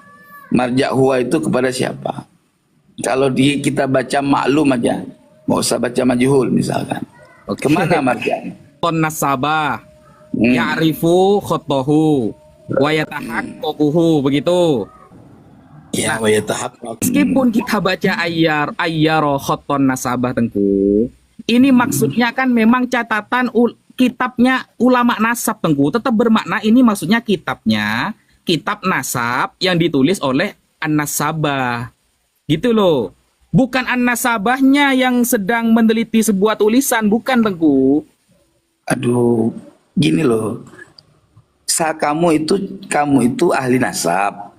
Marja' huwa itu kepada siapa? Kalau kita baca maklum aja, nggak usah baca majhul misalkan. Kemana marja'nya? Nasabah ya'rifu khotohu wa yatahaqqaquhu, begitu. Ya, wa yatahaqqaq. Meskipun kita baca ayyaro khoton nasabah Tengku, ini maksudnya kan memang catatan kitabnya ulama nasab Tengku, tetap bermakna ini maksudnya kitabnya, kitab nasab yang ditulis oleh an-nasabah. Gitu loh. Bukan an-nasabahnya yang sedang meneliti sebuah tulisan, bukan Tengku. Aduh, gini loh. Kamu itu ahli nasab.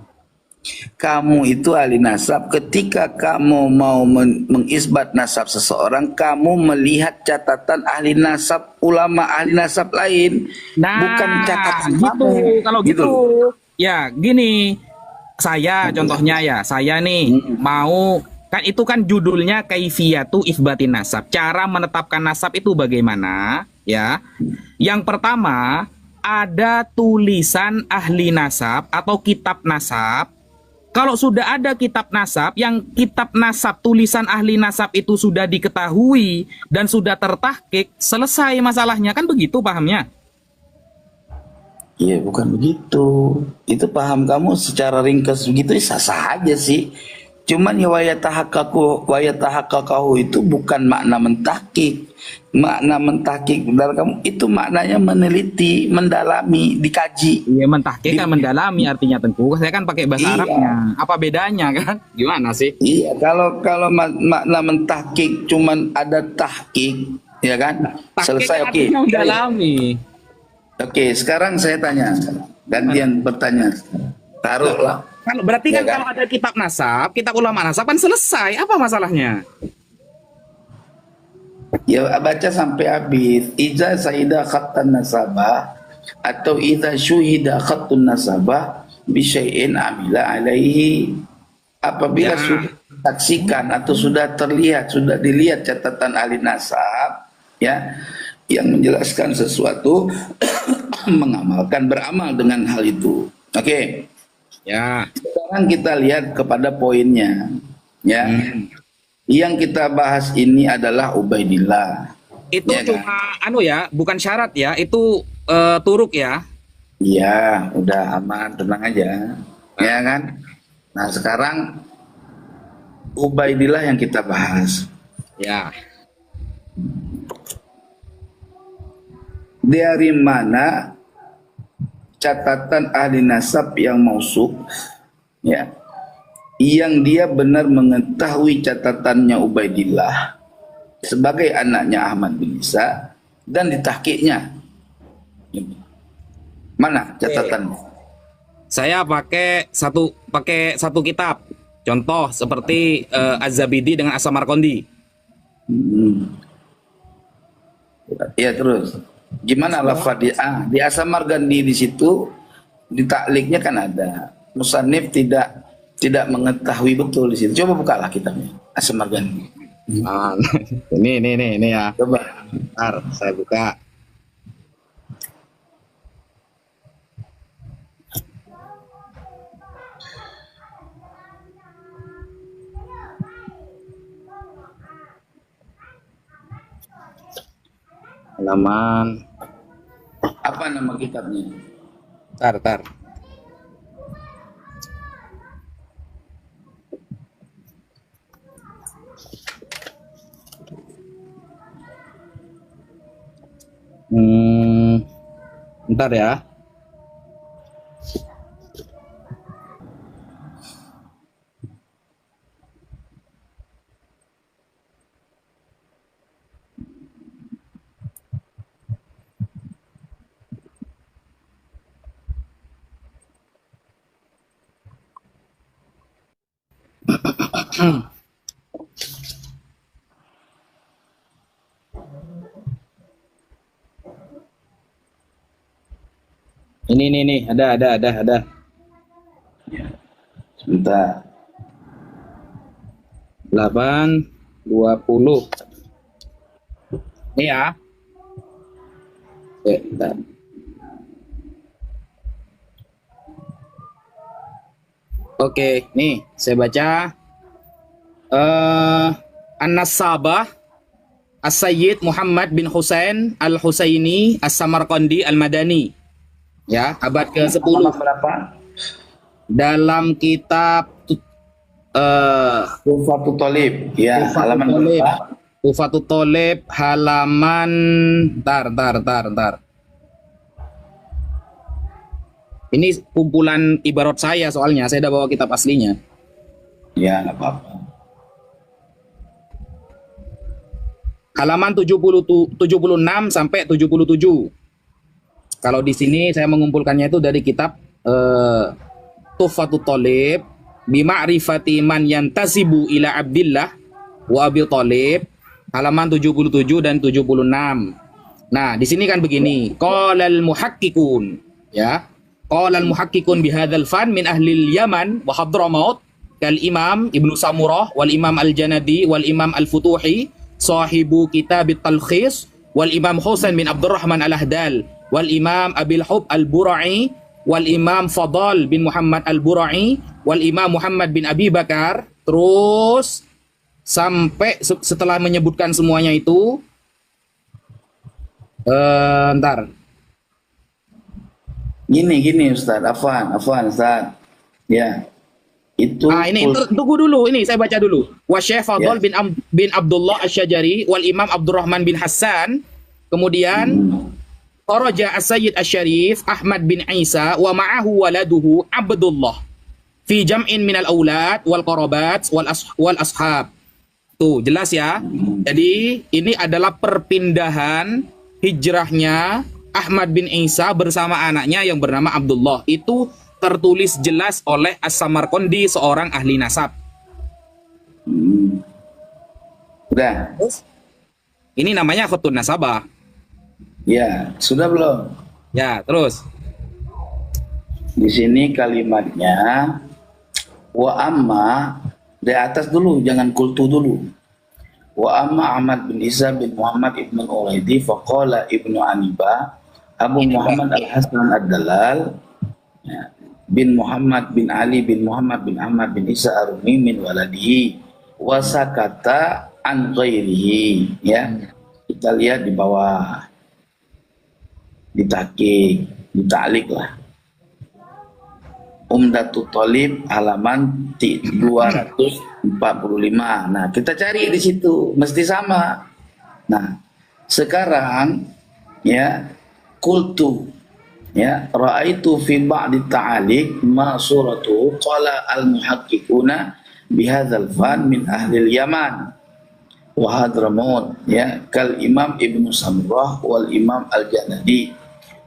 Kamu itu ahli nasab. Ketika kamu mau mengisbat nasab seseorang, kamu melihat catatan ahli nasab, ulama ahli nasab lain, bukan catatan gitu. kamu. Kalau gitu, ya gini. Saya contohnya ya, saya nih mau, kan itu kan judulnya kaifiyatu ifbatin nasab. Cara menetapkan nasab itu bagaimana? Ya. Yang pertama, ada tulisan ahli nasab atau kitab nasab. Kalau sudah ada kitab nasab, yang kitab nasab tulisan ahli nasab itu sudah diketahui dan sudah tertahqiq, selesai masalahnya, kan begitu pahamnya? Iya, bukan begitu. Itu paham kamu secara ringkas begitu sah-sah aja sih. Cuman ya wayatahaqqaqahu itu bukan makna mentahqiq. Makna mentahqiq dari kamu itu maknanya meneliti, mendalami, dikaji. Iya, mentahqiq kan mendalami artinya Tengku. Saya kan pakai bahasa Arabnya. Apa bedanya kan? Gimana sih? Iya, kalau makna mentahqiq cuman ada tahqiq, ya kan? Selesai, oke. Mendalami. Oke, sekarang saya tanya. Gantian bertanya. Taruhlah. Kalau berarti kan, kalau ada kitab nasab, kitab ulama nasab kan selesai. Apa masalahnya? Ya baca sampai habis. Iza saida khattan nasabah atau iza syuhida khattun nasabah bisyai'in amila alaihi. Apabila sudah saksikan atau sudah terlihat, sudah dilihat catatan ahli nasab, ya, yang menjelaskan sesuatu, mengamalkan, beramal dengan hal itu. Oke. Ya. Sekarang kita lihat kepada poinnya. Ya. Yang kita bahas ini adalah Ubaidillah. Itu ya, cuma kan? Bukan syarat ya, itu turuk ya. Iya, udah aman, tenang aja. Ya kan? Nah, sekarang Ubaidillah yang kita bahas. Ya. Dari mana catatan ahli nasab yang mausuf, ya, yang dia benar mengetahui catatannya Ubaidillah sebagai anaknya Ahmad bin Isa dan ditahqiqnya. Mana catatannya? Saya pakai satu kitab. Contoh seperti Az-Zabidi dengan As-Samarqandi. Ya, terus gimana lafaz di As-Samarqandi di situ di takliknya kan ada musannif tidak mengetahui betul di situ. Coba bukalah kitabnya As-Samarqandi. Ini ya. Coba. Bentar, saya buka. Halaman. Apa nama kitabnya? Tar. Bentar ya. Ini ada. Sebentar. 8:20. Ini ya. Bentar. Oke, nih saya baca. An-Nasabah As-Sayyid Muhammad bin Husain Al-Husaini As-Samarqandi Al-Madani. Ya, abad ke-10. Berapa? Dalam kitab eh Tufatul Thalib. Ya, Tufatul halaman Thalib. berapa? Tufatul Thalib halaman tar. Ini kumpulan ibarat saya soalnya, saya udah bawa kitab aslinya. Ya, nggak apa-apa. Halaman 76 sampai 77. Kalau di sini saya mengumpulkannya itu dari kitab Tuhfatul Thalib bima'rifati man yantasibu ila Abdillah wa Abi Thalib, halaman 77 dan 76. Nah, di sini kan begini, qalal muhaqqiqun, ya. Qalal muhaqqiqun bihadzal fan min ahli Yaman wa Hadramaut kal Imam Ibnu Samurah wal Imam Al-Janadi wal Imam Al-Futuhi sahibu kitab At-Talkhis wal Imam Husain bin Abdurrahman Al-Ahdal wal Imam Abil Hub Al-Bura'i wal Imam Fadal bin Muhammad Al-Bura'i wal Imam Muhammad bin Abi Bakar, terus sampai setelah menyebutkan semuanya itu ntar Gini Ustaz, Afwan Ustaz. Ya, itu ini tunggu dulu, ini saya baca dulu. Wa Syekh Fadl Ya. bin Abdullah Asy-Syajari wal Imam Abdurrahman bin Hassan. Kemudian Kharaja As-Sayyid Asy-Syarif Ahmad bin Isa wa ma'ahu waladuhu Abdullah fi jam'in minal aulad wal qarabat wal ashab. Tuh, jelas ya. Jadi ini adalah perpindahan hijrahnya Ahmad bin Isa bersama anaknya yang bernama Abdullah. Itu tertulis jelas oleh As-Samarqandi, seorang ahli nasab. Udah. Ini namanya khutun nasabah. Ya, sudah belum? Ya, terus. Di sini kalimatnya wa amma, di atas dulu, jangan kultu dulu. Wa amma Ahmad bin Isa bin Muhammad ibn Ulaidi faqala ibnu Aniba Abu Muhammad Al-Hasan Ad-Dalal, ya, bin Muhammad bin Ali bin Muhammad bin Ahmad bin Isa Arumi min waladihi wa sakata an ghairihi. Ya, kita lihat di bawah, ditahqiq, ditalik lah. Umdatul Thalib halaman 245. Nah, kita cari di situ, mesti sama. Nah, sekarang ya, qultu ya, ra'aitu fi ba'di ta'aliq ma suratu qala al-muhaqqiquna bihadzal fan min ahli al-Yaman wa Hadramaut, ya, kal Imam Ibnu Samurah wal Imam Al-Janadi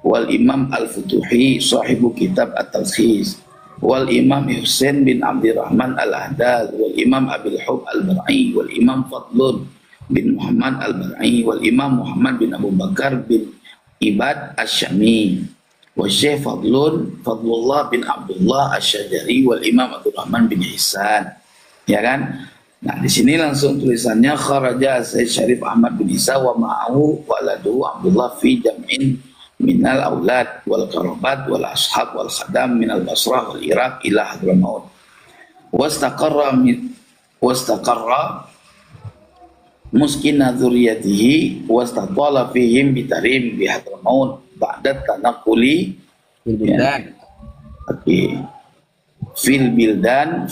wal Imam Al-Futuhi sahibu kitab At-Talkhis wal Imam Husain bin Abdurrahman Al-Ahdal wal Imam Abil Hub Al-Bar'i wal Imam Fadlun bin Muhammad Al-Bar'i wal Imam Muhammad bin Abu Bakar bin Ibad Asy-Syami wa Syekh Fadlullah bin Abdullah Asy-Syajari wal Imam Abdurrahman bin Ihsan. Ya kan? Nah, di sini langsung tulisannya kharaja Sayyid Syarif Ahmad bin Isa wa ma'ahu waladu Abdullah fi jam'in minal aulad wal qarabat wal ashab wal khadam minal Basrah wal Iraq ila Hadramaut. Wastaqarra muskina dzurriyyatihi wastatala fihim bitarim bi Hadramaut ba'da tanaquli Bildan. Oke. Fil buldan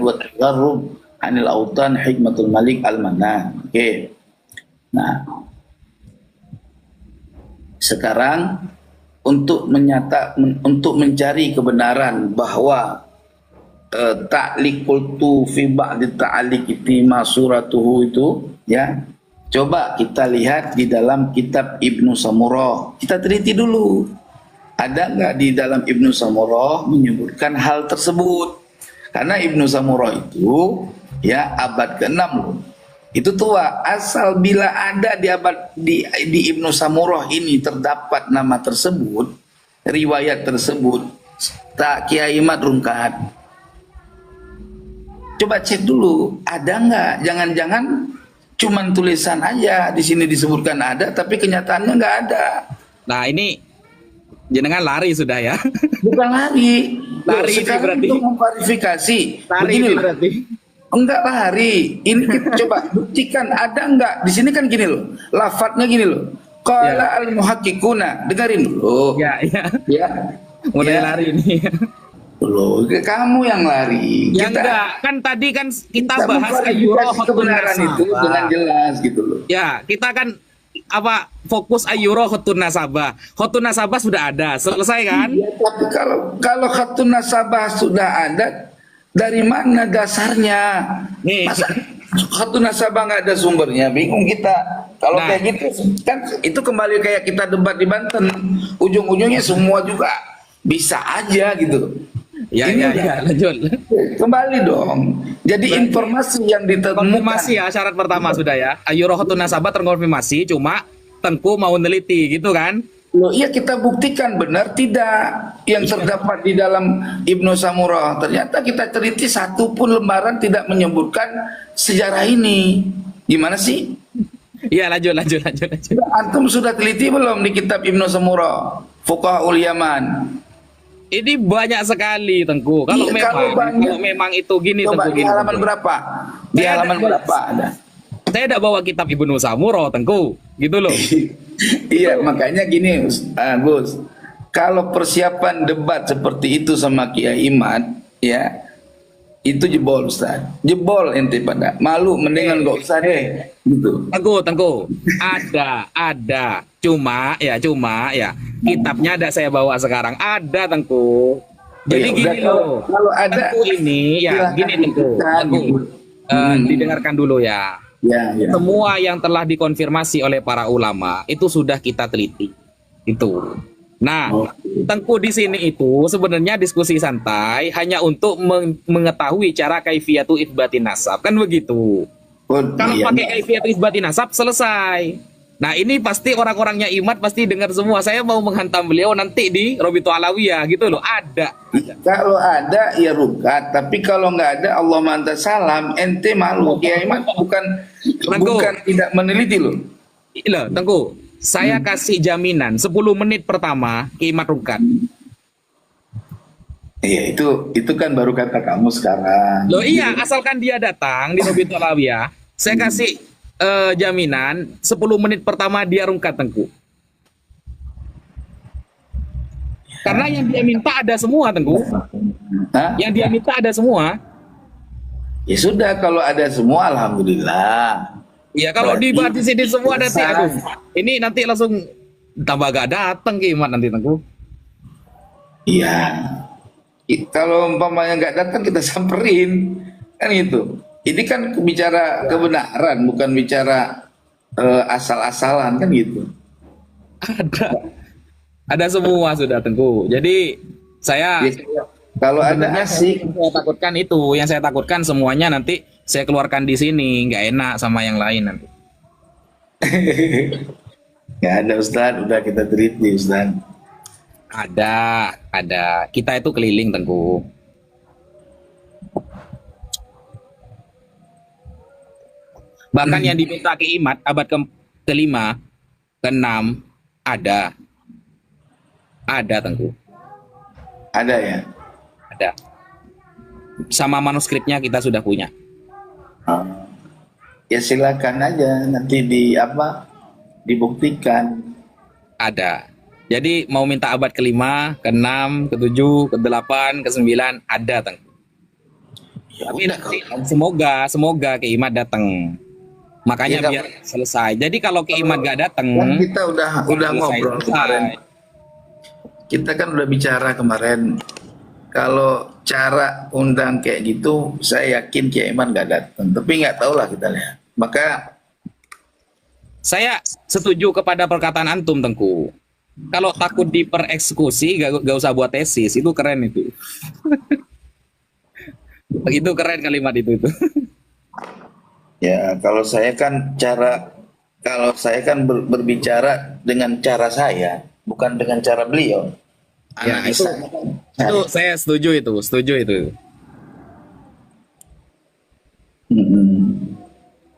wa tagarrub anil autan hikmatul malik al-manan. Oke. Nah, sekarang untuk mencari kebenaran bahwa ta'liq qultu fi ba'di ta'liq itu masuratuhu itu, ya, coba kita lihat di dalam kitab Ibnu Samurah. Kita teliti dulu, ada nggak di dalam Ibnu Samurah menyebutkan hal tersebut. Karena Ibnu Samurah itu ya abad ke-6 loh. Itu tua. Asal bila ada di Ibnu Samurah ini terdapat nama tersebut, riwayat tersebut, tak Kiai Madrungkat. Coba cek dulu, ada nggak? Jangan-jangan cuman tulisan aja di sini disebutkan ada, tapi kenyataannya nggak ada. Nah, ini jenengan lari sudah ya. Bukan lari. Lari ini berarti. Untuk memverifikasi. Lari Begini ini loh. berarti. Enggak lari. Ini kita coba buktikan ada enggak. Di sini kan gini loh. Lafadznya gini loh. Qala al-muhaqqiquna. Dengarin dulu. Ya. Ya. Mulai Ya. lari ini. Loh, kamu yang lari. Ya enggak, kan tadi kan kita Kita bahas ayyuro memverifikasi khotun kebenaran itu dengan nasabah. jelas gitu loh. Ya, kita kan apa fokus ayyuro khotun nasabah. Khotun nasabah sudah ada, selesai kan? Ya, tapi kalau khatun nasabah sudah ada, dari mana dasarnya? Nih. Masa khatun nasabah nggak ada sumbernya? Bingung kita. Kalau Nah, kayak gitu kan itu kembali kayak kita debat di Banten. Ujung-ujungnya semua juga bisa aja gitu. ya Ini ya udah ya, lanjut. kembali dong. Jadi Berarti informasi yang ditemukan. konfirmasi ya syarat pertama sudah ya. Ayyuro khotun nasabah terkonfirmasi, cuma Tengku mau neliti gitu kan? Loh, iya kita buktikan benar tidak yang terdapat di dalam Ibnu Samurah. Ternyata kita teliti satu pun lembaran tidak menyebutkan sejarah ini. Gimana sih? Iya, lanjut. Antum sudah teliti belum di kitab Ibnu Samurah? Fuqahaul Yaman. Ini banyak sekali Tengku. Kalau Iya, memang kalau banyak. kalau memang itu gini Coba Tengku di gini. halaman Tengku. berapa? Di Saya halaman ada- berapa ada? Saya tidak bawa kitab Ibnu Samuro Tengku, gitu loh. Iya, makanya gini, Gus. Kalau persiapan debat seperti itu sama Kiai Imad, ya, itu jebol, Ustaz. Jebol ente pada. Malu, mendingan gak usah deh. Gitu. Tengku, ada. Cuma ya, kitabnya ada saya bawa sekarang. Ada Tengku. Jadi Ya gini udah, loh. kalau ada, Tengku ini ya, silakan gini Tengku. dibuktikan, Tengku, gitu. didengarkan dulu ya. Ya, ya. Semua yang telah dikonfirmasi oleh para ulama itu sudah kita teliti. Itu. Nah, Oke. Tengku di sini itu sebenarnya diskusi santai hanya untuk mengetahui cara kaifiyatu itsbatin nasab. Kan begitu. Oh, Kalau iya. pakai kaifiyatu itsbatin nasab selesai. Nah, ini pasti orang-orangnya Imat pasti dengar semua. Saya mau menghantam beliau nanti di Robito Alawiyah gitu loh. Ada. Kalau ada ya rukat, tapi kalau nggak ada Allah manta salam, ente malu. Kiai Imad bukan tidak meneliti loh. Loh, Tengku, saya kasih jaminan 10 menit pertama ke Imat Rukat. Iya, itu kan baru kata kamu sekarang. Loh iya, asalkan dia datang di Robito Alawiyah, saya kasih jaminan 10 menit pertama dia rungkat Tengku. Karena yang dia minta ada semua Tengku. Hah? Yang dia minta ada semua. Ya sudah, kalau ada semua alhamdulillah. Ya kalau Berarti dibahas di sini semua nanti selesai. aduh. Ini nanti langsung tambah gak datang ke Imat nanti Tengku. Iya. Kalau umpamanya nggak datang kita samperin, kan itu. Ini kan bicara kebenaran, bukan bicara asal-asalan, kan gitu. Ada semua sudah Tengku. Jadi saya Ya, kalau ada asik, yang saya takutkan itu, yang saya takutkan semuanya nanti saya keluarkan di sini, nggak enak sama yang lain nanti. nggak ada Ustaz, udah kita teliti Ustaz. Ada. Kita itu keliling Tengku. Bahkan yang diminta ke Imat abad kelima, keenam ada. Ada Tengku. Ada ya. Ada. Sama manuskripnya kita sudah punya. Ah. Ya silakan aja nanti dibuktikan. Ada. Jadi mau minta abad kelima, keenam, ketujuh, kedelapan, kesembilan ada Tengku. Ya Tapi udah, nanti semoga ke Imat datang. Makanya Ya, biar selesai. Jadi kalau ke Imat gak datang, kan kita udah selesai. ngobrol kemarin. Kita kan udah bicara kemarin. Kalau cara undang kayak gitu, saya yakin Kiai Iman nggak datang. Tapi nggak tahu lah kita lihat. Maka Saya setuju kepada perkataan antum Tengku. Kalau takut dipereksekusi, gak usah buat tesis. Itu keren itu. Itu keren kalimat itu. ya kalau saya kan berbicara dengan cara saya, bukan dengan cara beliau. Ya, itu saya setuju itu.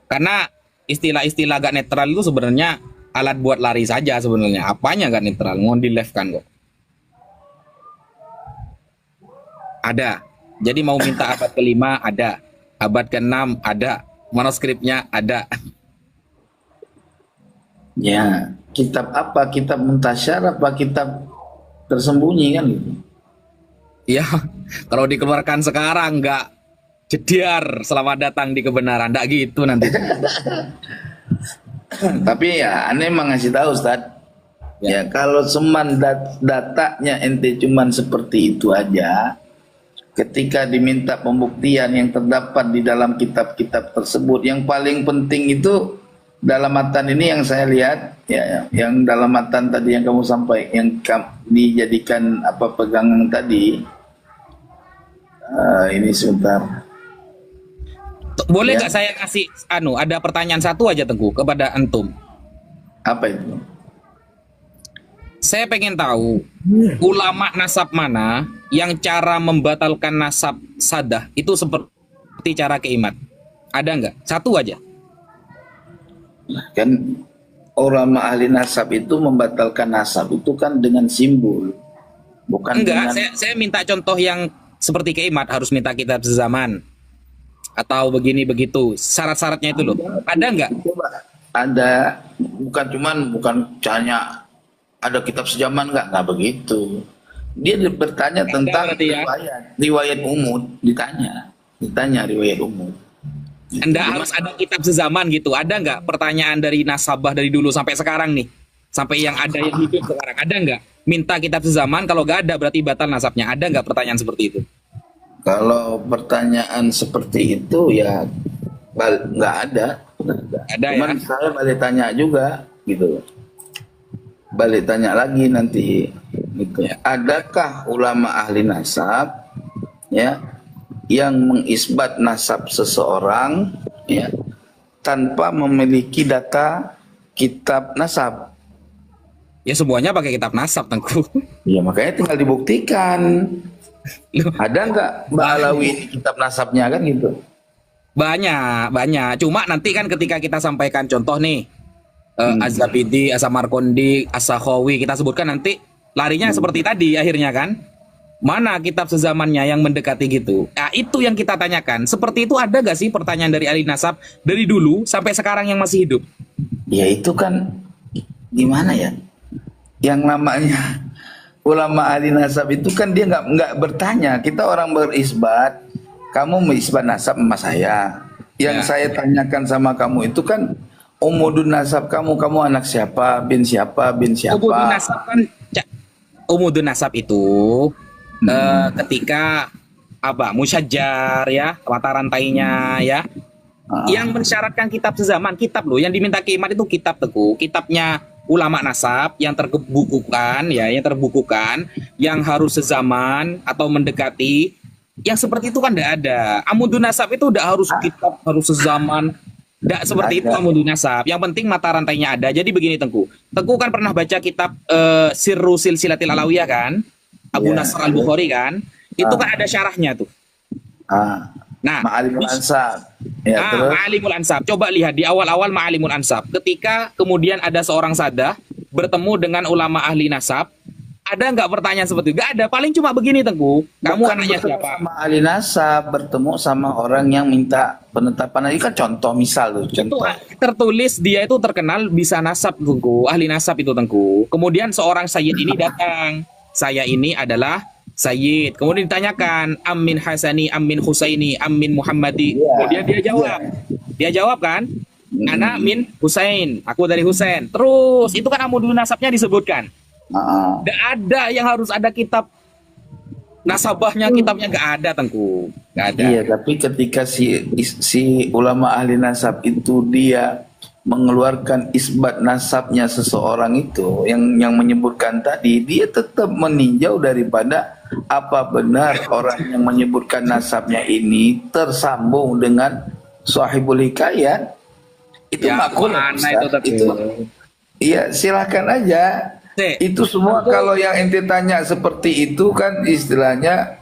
Karena istilah-istilah gak netral itu sebenarnya alat buat lari saja sebenarnya. Apanya gak netral? Mau di left kan kok. Ada. Jadi mau minta abad kelima ada. Abad keenam ada. Manuskripnya ada. Ya, kitab apa? Kitab muntasyar apa kitab tersembunyi kan gitu. Ya, kalau dikeluarkan sekarang nggak jediar selamat datang di kebenaran, nggak gitu nanti. Tapi ya aneh emang ngasih tahu Ustaz. Ya. Ya kalau cuman datanya ente cuman seperti itu aja, ketika diminta pembuktian yang terdapat di dalam kitab-kitab tersebut, yang paling penting itu dalam matan ini yang saya lihat, ya, yang dalam matan tadi yang kamu sampaikan, yang dijadikan apa pegangan tadi. Ini sebentar. Boleh Ya, nggak saya kasih ada pertanyaan satu aja Tengku kepada antum. apa itu? Saya pengen tahu ulama nasab mana yang cara membatalkan nasab sadah itu seperti cara keimat. Ada nggak? Satu aja. Kan ulama ahli nasab itu membatalkan nasab itu kan dengan simbol, bukan Enggak, dengan. saya minta contoh yang seperti keimat harus minta kitab sezaman atau begini begitu. Syarat-syaratnya itu loh. Ada nggak? Coba ada, bukan hanya ada kitab sejaman, nggak begitu. Dia bertanya Nggak ada tentang berarti ya. riwayat umum, ditanya riwayat umum. Anda harus ada kitab sezaman gitu. Ada nggak pertanyaan dari nasabah dari dulu sampai sekarang nih? Sampai yang ada yang hidup sekarang. Ada nggak? Minta kitab sezaman, kalau nggak ada berarti batal nasabnya. Ada nggak pertanyaan seperti itu? Kalau pertanyaan seperti itu ya nggak ada. Ada ya? Cuman saya balik tanya juga gitu. Balik tanya lagi nanti gitu. Ya. Adakah ulama ahli nasab ya yang mengisbat nasab seseorang ya tanpa memiliki data kitab nasab? Ya semuanya pakai kitab nasab Tengku. Ya makanya tinggal dibuktikan. Loh, Ada nggak Mbak Alawi ini kitab nasabnya kan gitu? banyak. Cuma nanti kan ketika kita sampaikan contoh nih, Az-Zabidi, As-Samarqandi, As-Sakhawi, kita sebutkan nanti larinya seperti tadi akhirnya kan. Mana kitab sezamannya yang mendekati gitu? Nah, itu yang kita tanyakan. Seperti itu ada gak sih pertanyaan dari ahli nasab dari dulu sampai sekarang yang masih hidup? Ya itu kan gimana ya? Yang namanya ulama ahli nasab itu kan dia nggak bertanya. Kita orang berisbat, kamu mengisbat nasab sama saya. Yang Ya. saya tanyakan sama kamu itu kan umudun nasab kamu anak siapa, bin siapa, bin Umudun siapa. nasab kan, umudun nasab itu ketika apa musyajjar ya mata rantainya ya yang mensyaratkan kitab sezaman, kitab loh yang diminta kiamat itu kitab Teguh, kitabnya ulama nasab yang terbukukan ya, yang terbukukan, yang harus sezaman atau mendekati, yang seperti itu kan tidak ada. Amudun nasab itu udah harus kitab, harus sezaman, tidak seperti itu Ada. amudun nasab. Yang penting mata rantainya ada. Jadi begini Tengku, Tengku kan pernah baca kitab Sirru Silsilatil Alawiyah kan, Abu Ya. Nasr Al-Bukhari kan, itu kan ada syarahnya tuh. Ah, Nah, Ma'alimul Ansab. Ya, terus Ma'alimul Ansab. Coba lihat di awal-awal Ma'alimul Ansab. Ketika kemudian ada seorang sadah bertemu dengan ulama ahli nasab, ada nggak pertanyaan seperti itu? Nggak ada. Paling cuma begini Tengku. Kamu bukan anaknya bertemu siapa? sama ahli nasab, bertemu sama orang yang minta penetapan. Ini kan contoh misal tuh, Itu contoh. tertulis dia itu terkenal bisa nasab Tengku, ahli nasab itu Tengku. Kemudian seorang sayyid ini datang. Saya ini adalah sayyid. Kemudian ditanyakan, Amin Hasani, Amin Husaini, Amin Muhammadi. Iya. Kemudian dia jawab. Dia jawab kan? Ana min Husain, aku dari Husain. Terus itu kan amudun nasabnya disebutkan. Ah. Tidak ada yang harus ada kitab nasabahnya, kitabnya nggak ada Tengku. Nggak ada. Iya, tapi ketika si ulama ahli nasab itu dia mengeluarkan isbat nasabnya seseorang itu yang menyebutkan tadi, dia tetap meninjau daripada apa benar orang yang menyebutkan nasabnya ini tersambung dengan sahibul hikayat. Itu Ya, makul, mana Ustaz. itu Tengku? Itu iya, silakan aja. Nek, Itu semua kalau yang ente tanya seperti itu kan istilahnya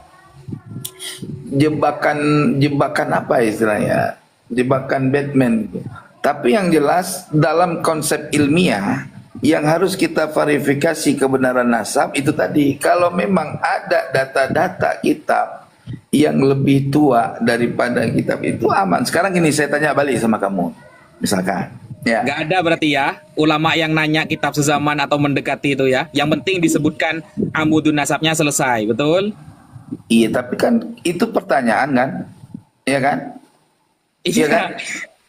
jebakan apa istilahnya? Jebakan Batman gitu. Tapi yang jelas dalam konsep ilmiah yang harus kita verifikasi kebenaran nasab itu tadi, kalau memang ada data-data kitab yang lebih tua daripada kitab itu aman. Sekarang ini saya tanya balik sama kamu. Misalkan ya. nggak ada berarti ya ulama yang nanya kitab sezaman atau mendekati itu ya. Yang penting disebutkan amudun nasabnya selesai, betul? Iya, tapi kan itu pertanyaan kan, ya kan? Iya kan?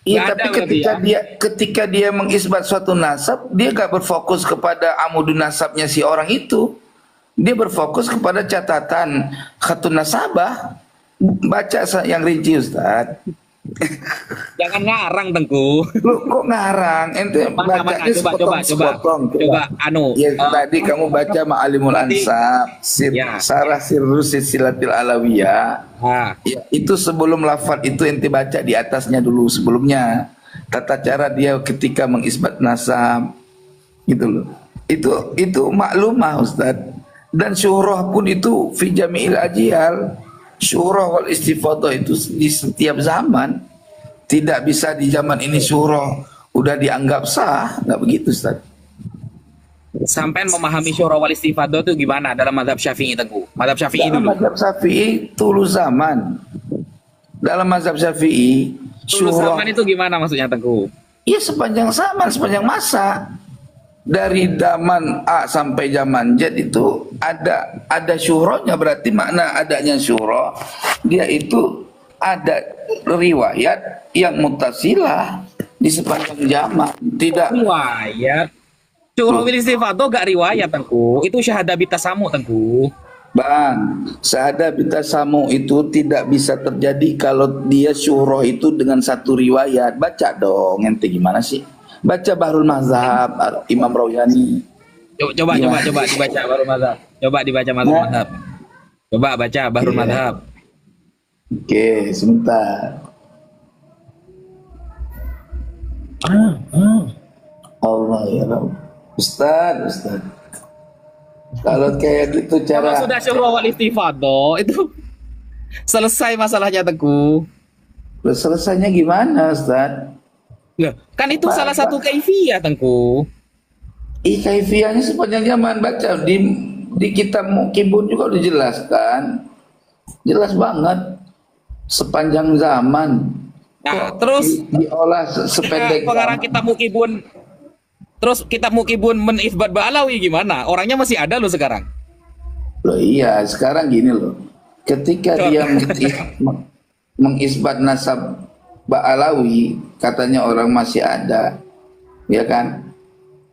Iya, Nggak ada tapi berarti ya. ketika dia mengisbat suatu nasab, dia gak berfokus kepada amudun nasabnya si orang itu. Dia berfokus kepada catatan khatun nasabah. Baca yang rinci, Ustaz. Jangan ngarang Tengku. Lu kok ngarang? Ente Mana mana bacanya sepotong. coba anu Ya tadi kamu baca Ma'alimul nanti Ansab, ya. Sarah Sirrus Silsilatil Alawiyah. Ah, Ya, itu sebelum lafaz itu ente baca di atasnya dulu sebelumnya. Tata cara dia ketika mengisbat nasab gitu loh. Itu maklumah Ustaz. Dan syuhrah pun itu fi jami'il ajyal. Syuhrah wal istifadah itu di setiap zaman. Tidak bisa di zaman ini syuhrah udah dianggap sah, nggak begitu Ustaz. sampean memahami syuhra wal istifadah itu gimana dalam mazhab Syafi'i Tengku? Mazhab Syafi'i Dalam dulu. mazhab Syafi'i tulu zaman. Dalam mazhab Syafi'i Dulu syuhrah zaman itu gimana maksudnya Tengku? ya sepanjang zaman, sepanjang masa. Dari zaman A sampai zaman Z itu ada syuhrahnya, berarti makna adanya syuhrah dia itu ada riwayat yang mutasilah di sepanjang zaman. Tidak Riwayat. Syuhra wal istifadah gak riwayat Tengku. Itu syahadah bitasamu Tengku. Bang, sahada bitasamu itu tidak bisa terjadi kalau dia syuhroh itu dengan satu riwayat. Baca dong, ente gimana sih? Baca Bahrul Mazhab, Imam Rawyani. Coba Gimana? dibaca baru mazhab. Coba dibaca mazhab. Coba baca Bahrul Iya. Madhab. Oke, sebentar. Allah ya Rabb. Ustaz. Kalau kayak gitu Kalau cara sudah syuhra wal istifadah itu selesai masalahnya Tengku. selesainya gimana, Ustaz? Loh, kan itu salah satu kaifiyah Tengku. Kaifiyahnya sepanjang zaman baca di kitab Muqibun juga udah jelaskan. Jelas banget sepanjang zaman. Nah, Kok terus diolah sependek pengarang zaman? kitab Muqibun, terus kitab Muqibun menisbat Ba'alawi gimana? Orangnya masih ada loh sekarang. Loh iya, sekarang gini loh. Ketika dia mengisbat nasab Ba'alawi, katanya orang masih ada, ya kan?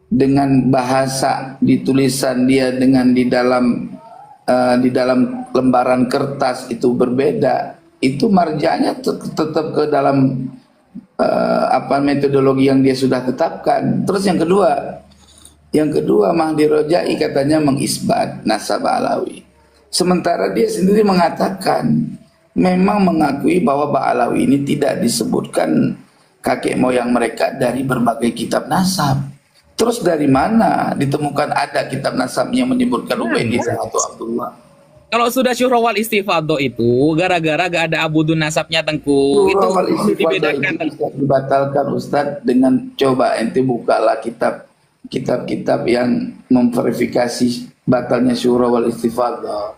Dengan bahasa di tulisan dia dengan di dalam lembaran kertas itu berbeda. Itu marjanya tetap ke dalam metodologi yang dia sudah tetapkan. Terus yang kedua Mahdi Rojai katanya mengisbat nasab Ba'alawi. Sementara dia sendiri mengatakan memang mengakui bahwa Ba'alawi ini tidak disebutkan kakek moyang mereka dari berbagai kitab nasab. Terus dari mana ditemukan ada kitab nasab yang menyebutkan Ubaidillah atau Abdullah? Kalau sudah syuhra wal istifadah itu gara-gara gak ada abudun nasabnya Tengku. Itu Surah perlu Al-Istifadah dibedakan itu Tengku. bisa dibatalkan Ustaz dengan coba ente bukalah kitab-kitab yang memverifikasi batalnya syura wal istifadah.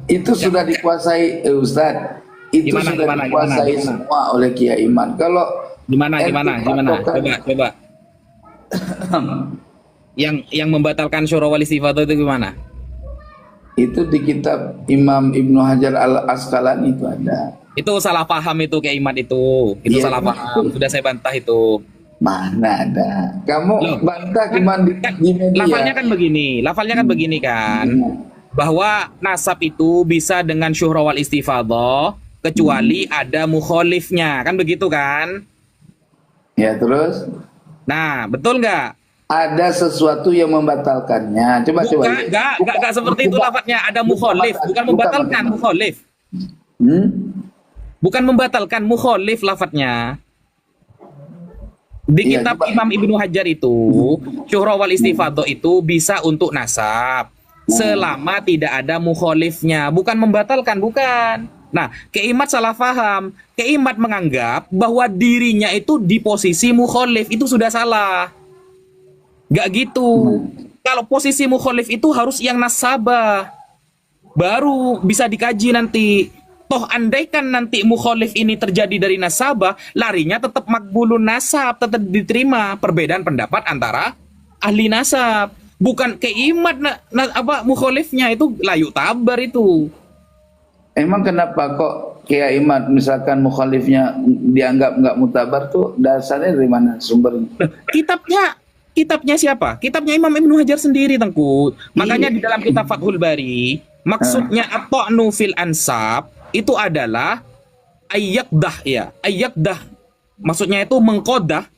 Itu sudah dikuasai Ustaz. Itu sudah dikuasai semua oleh Kiai Iman. Kalau Gimana? patokan- Coba. Yang membatalkan syuhra wal istifadah itu gimana? itu di kitab Imam Ibnu Hajar Al Asqalani itu ada. Itu salah paham itu kayak Iman itu. Itu Iya, salah paham. Sudah saya bantah itu. Mana ada? Kamu Loh, bantah cuma di media. Lafalnya kan begini kan. Iya. Bahwa nasab itu bisa dengan syuhra wal istifadah kecuali ada mukholifnya. Kan begitu kan? Ya terus Nah, betul nggak? ada sesuatu yang membatalkannya. Coba. Enggak seperti itu lafadznya. Ada mukholif, bukan membatalkan mukholif. Bukan membatalkan mukholif lafadznya. Di Iya, kitab coba. Imam Ibnu Hajar itu, syuhra wal istifadah itu bisa untuk nasab selama tidak ada mukholifnya, bukan membatalkan, bukan. Nah, Keimat salah paham. Keimat menganggap bahwa dirinya itu di posisi mukholif, itu sudah salah. Gak gitu. Kalau posisi mukholif itu harus yang nasabah. Baru bisa dikaji nanti. Toh andaikan nanti mukholif ini terjadi dari nasabah, larinya tetap makbulun nasab, tetap diterima. Perbedaan pendapat antara ahli nasab. Bukan Keimat mukholifnya itu layu tabar itu. Emang kenapa kok Kiai Imad misalkan mukhalifnya dianggap nggak mutabar tuh dasarnya dari mana sumbernya? Kitabnya siapa? Kitabnya Imam Ibnu Hajar sendiri, Tengku. Makanya di dalam kitab Fathul Bari, maksudnya at-ta'nu fil ansab itu adalah ayyakdah. Maksudnya itu mengkodah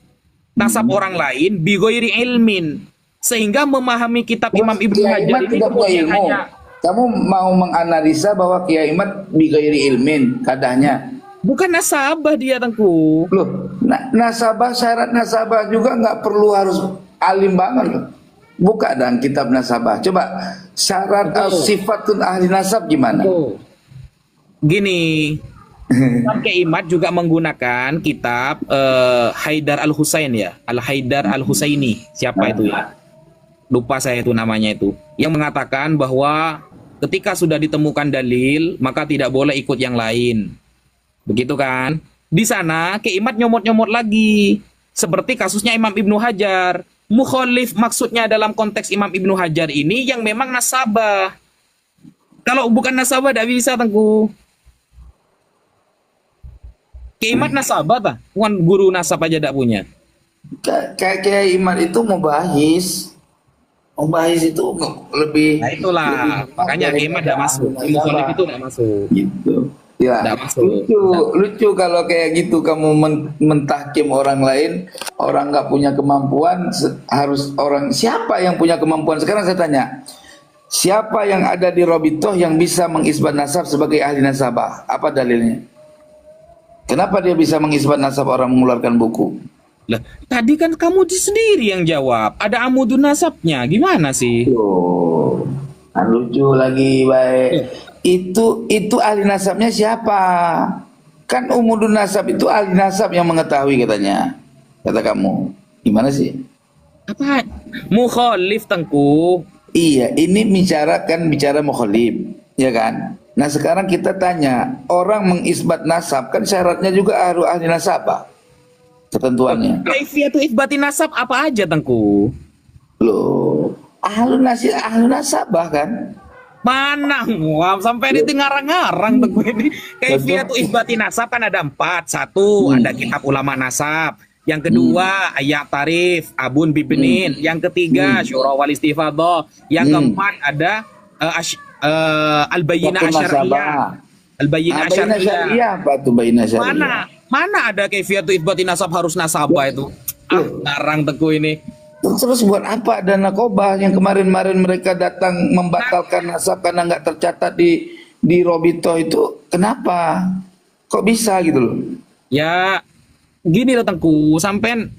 nasab orang lain bi ghairi ilmin. Sehingga memahami kitab Imam Ibnu Kiai Hajar Imad ini tidak punya bukan ilmu. hanya Kamu mau menganalisa bahwa Kiai Imad bighairi ilmin kadahnya. bukan nasabah dia, Tengku. Loh, nasabah syarat nasabah juga nggak perlu harus alim banget loh. Buka dan kitab nasabah. Coba syarat sifatun ahli nasab gimana? Gini, Imam Imad juga menggunakan kitab Haidar Al-Husain ya, Al-Haidar Al-Husaini. Siapa itu ya? Lupa saya itu namanya itu. Yang mengatakan bahwa ketika sudah ditemukan dalil, maka tidak boleh ikut yang lain. Begitu kan? Di sana Ki Imad nyomot-nyomot lagi. Seperti kasusnya Imam Ibnu Hajar. Mukhalif maksudnya dalam konteks Imam Ibnu Hajar ini yang memang nasabah. Kalau bukan nasabah tidak bisa, Tengku. Ki Imad nasabah tak? Bukan guru nasab aja tidak punya. Kayak Kiai Imad itu mubahis. Mubahis itu lebih. Nah itulah, makanya Ki Imad tidak masuk. Mukhalif itu tidak masuk. Gitu. Ya, lucu kalau kayak gitu kamu mentahkim orang lain, orang nggak punya kemampuan, harus orang siapa yang punya kemampuan? Sekarang saya tanya, siapa yang ada di Robitoh yang bisa mengisbat nasab sebagai ahli nasabah? Apa dalilnya? Kenapa dia bisa mengisbat nasab orang mengeluarkan buku? Lah, tadi kan kamu sendiri yang jawab. Ada amudun nasabnya, gimana sih? Oh, lucu lagi, baik. Itu ahli nasabnya siapa? Kan umudun nasab itu ahli nasab yang mengetahui katanya. Kata kamu. Gimana sih? Apa? Mukhalif, Tengku. Iya, ini bicara mukhalif, ya kan? Nah, sekarang kita tanya, orang mengisbat nasab kan syaratnya juga harus ahli nasabah. Ketentuannya. Kaifiyatu isbati nasab apa aja, Tengku? Loh, ahli nasabah kan? Mana? Wah, sampai ini ngarang-ngarang Tengku ini. Kaifiyatu isbati nasab kan ada 4. Satu, ada kitab ulama nasab. Yang kedua, ayat tarif, abun bibinin. Yang ketiga, syura wal istifadhah. Yang keempat ada al-bayyinah asyariyah. Al-bayyinah asyariyah. Apa tuh bayyinah asyariyah? Mana ada kaifiyatu isbati nasab harus nasabah itu? Ngarang Tengku ini. Terus buat apa ada nakobah yang kemarin-kemarin mereka datang membatalkan nasab karena nggak tercatat di Robito itu? Kenapa? Kok bisa gitu loh? Ya, gini loh Tengku, sampean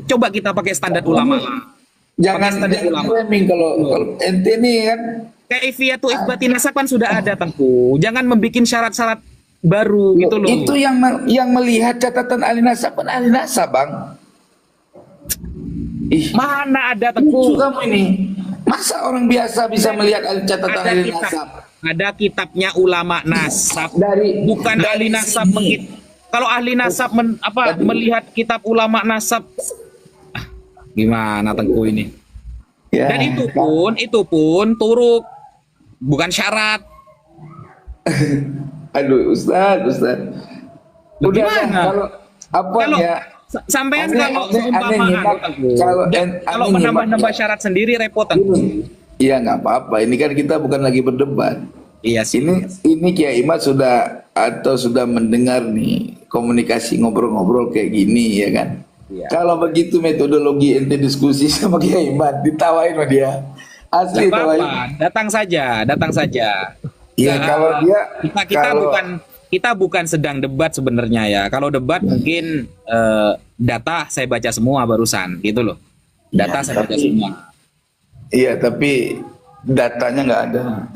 coba kita pakai standar ulama lah. Jangan framing kalau ente nih kan. Kaifiyatu isbati nasab kan sudah ada, Tengku. Jangan membuat syarat-syarat baru gitu loh. Itu yang melihat catatan ahli nasab kan ahli nasab, Bang. Mana ada, Tengku? Kamu ini. Masa orang biasa bisa melihat catatan ahli nasab? Ada kitabnya ulama nasab. Bukan ahli nasab kalau ahli nasab melihat kitab ulama nasab, gimana Tengku ini? Ya. Dan itu pun turuk, bukan syarat. Aduh, Ustaz. Udah gimana? Kalau sampean kalau menambah syarat sendiri repot. Iya, nggak apa-apa. Ini kan kita bukan lagi berdebat. Iya sih. Ini Kiai Imad sudah mendengar nih komunikasi ngobrol-ngobrol kayak gini ya kan. Iya. Kalau begitu metodologi ente diskusi sama Kiai Imad, ditawain sama dia. Asli tawain. Datang saja. Iya, kalau dia kita bukan sedang debat sebenarnya ya. Kalau debat mungkin data saya baca semua barusan gitu loh. Data saya baca semua. Iya, tapi datanya nggak ada.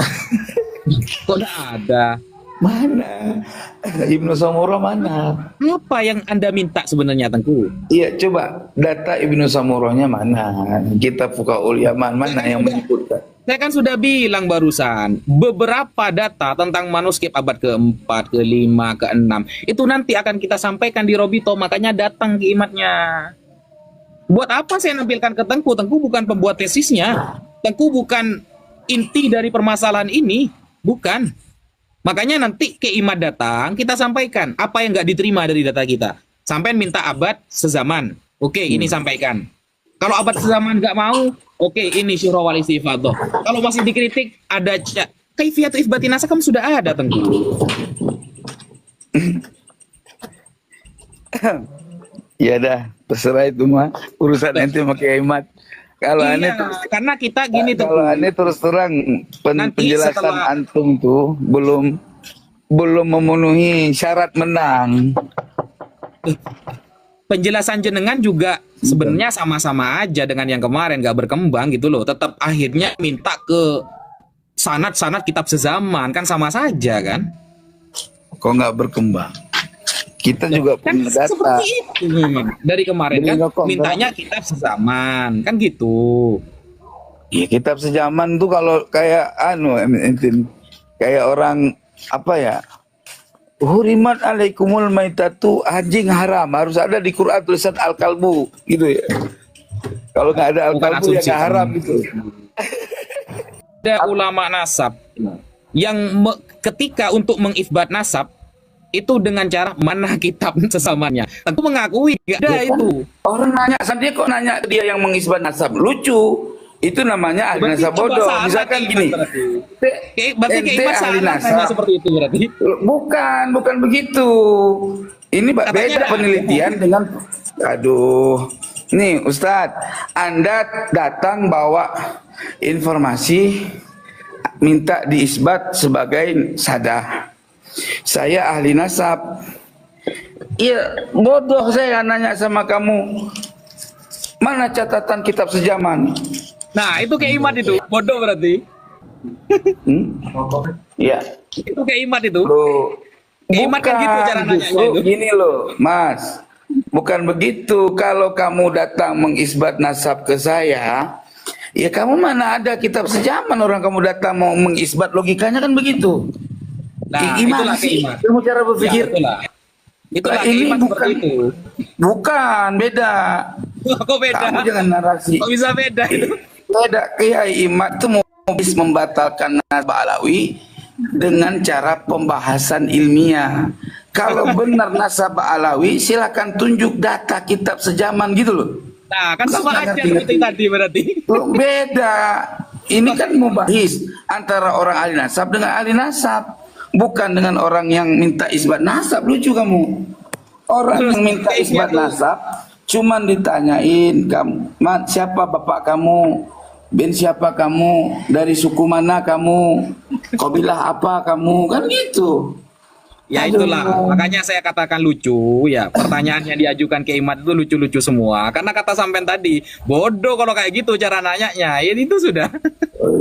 Kok nggak ada? Mana? Ibnu Samurah mana? Apa yang Anda minta sebenarnya, Tengku? Iya, coba data Ibnu Samurahnya mana? Kita fuqaul Yaman mana yang menyebutkan? Saya kan sudah bilang barusan, beberapa data tentang manuskrip abad ke-4, ke-5, ke-6 itu nanti akan kita sampaikan di Robito, makanya datang ke Imatnya. Buat apa saya nampilkan ke Tengku? Tengku bukan pembuat tesisnya. Tengku bukan inti dari permasalahan ini, bukan. Makanya nanti ke IMAD datang, kita sampaikan apa yang nggak diterima dari data kita. Sampai minta abad sezaman. Oke, ini sampaikan. Kalau abad sezaman nggak mau, oke, ini syura wal istifadah. Kalau masih dikritik, ada kaifiyatu itsbati nasab kan sudah ada, Tengku. Ya dah, terserah itu mah urusan ente sama Kiai Mat. Kalau aneh terus, karena kita gini tuh. kalau aneh terus terang penjelasan setelah antum tuh belum memenuhi syarat menang. Penjelasan jenengan juga sebenarnya sama-sama aja dengan yang kemarin, nggak berkembang gitu loh. Tetap akhirnya minta ke sanad-sanad kitab sezaman, kan sama saja kan? Kok nggak berkembang? Kita juga kan punya data. Seperti itu memang. Dari kemarin kan mintanya kitab sezaman, kan gitu. Ya kitab sezaman tuh kalau kayak kayak orang apa ya? Hurimat alaikumul maitatu, anjing haram, harus ada di Quran tulisan al-kalbu gitu ya. Kalau nggak ada al-kalbu ya nggak haram gitu. Ada ulama nasab yang ketika untuk mengisbat nasab itu dengan cara mana kitab sesamanya, tentu mengakui nggak ada ya, itu. Orang nanya, dia kok nanya dia yang mengisbat nasab, lucu. Itu namanya ahli nasab bodoh. Misalkan gini, berarti Kiai ahli nasab seperti itu berarti? Bukan begitu. Ini beda penelitian dengan, aduh, nih Ustadz, Anda datang bawa informasi minta diisbat sebagai sadah. Saya ahli nasab. Iya, bodoh saya nanya sama kamu. Mana catatan kitab sezaman? Nah, itu kayak imat itu. Bodoh berarti. Iya. Itu kayak imat itu. Imat kan gitu cara nanya itu. Gini loh, Mas. Bukan begitu. Kalau kamu datang mengisbat nasab ke saya, ya kamu mana ada kitab sezaman, orang kamu datang mau mengisbat, logikanya kan begitu. Nah, gimana sih kamu cara berpikir? Ya, itulah ini bukan itu. Bukan, beda. Kok beda? Kamu jangan narasi. Kok bisa beda itu? Beda. Kiai Imat itu mau membatalkan nasab alawi dengan cara pembahasan ilmiah. Kalau benar nasab alawi, silakan tunjuk data kitab sezaman gitu loh. Nah, kan sama aja seperti tadi berarti. Beda. Ini kan mubahis antara orang ahli nasab dengan ahli nasab. Bukan dengan orang yang minta isbat nasab. Lucu kamu. Orang yang minta isbat nasab cuman ditanyain, siapa bapak kamu, bin siapa kamu, dari suku mana kamu, kabilah apa kamu, kan gitu. Ya itulah, makanya saya katakan lucu ya. Pertanyaan yang diajukan ke Imat itu lucu-lucu semua. Karena kata sampean tadi, bodoh kalau kayak gitu cara nanyanya. Ya itu sudah.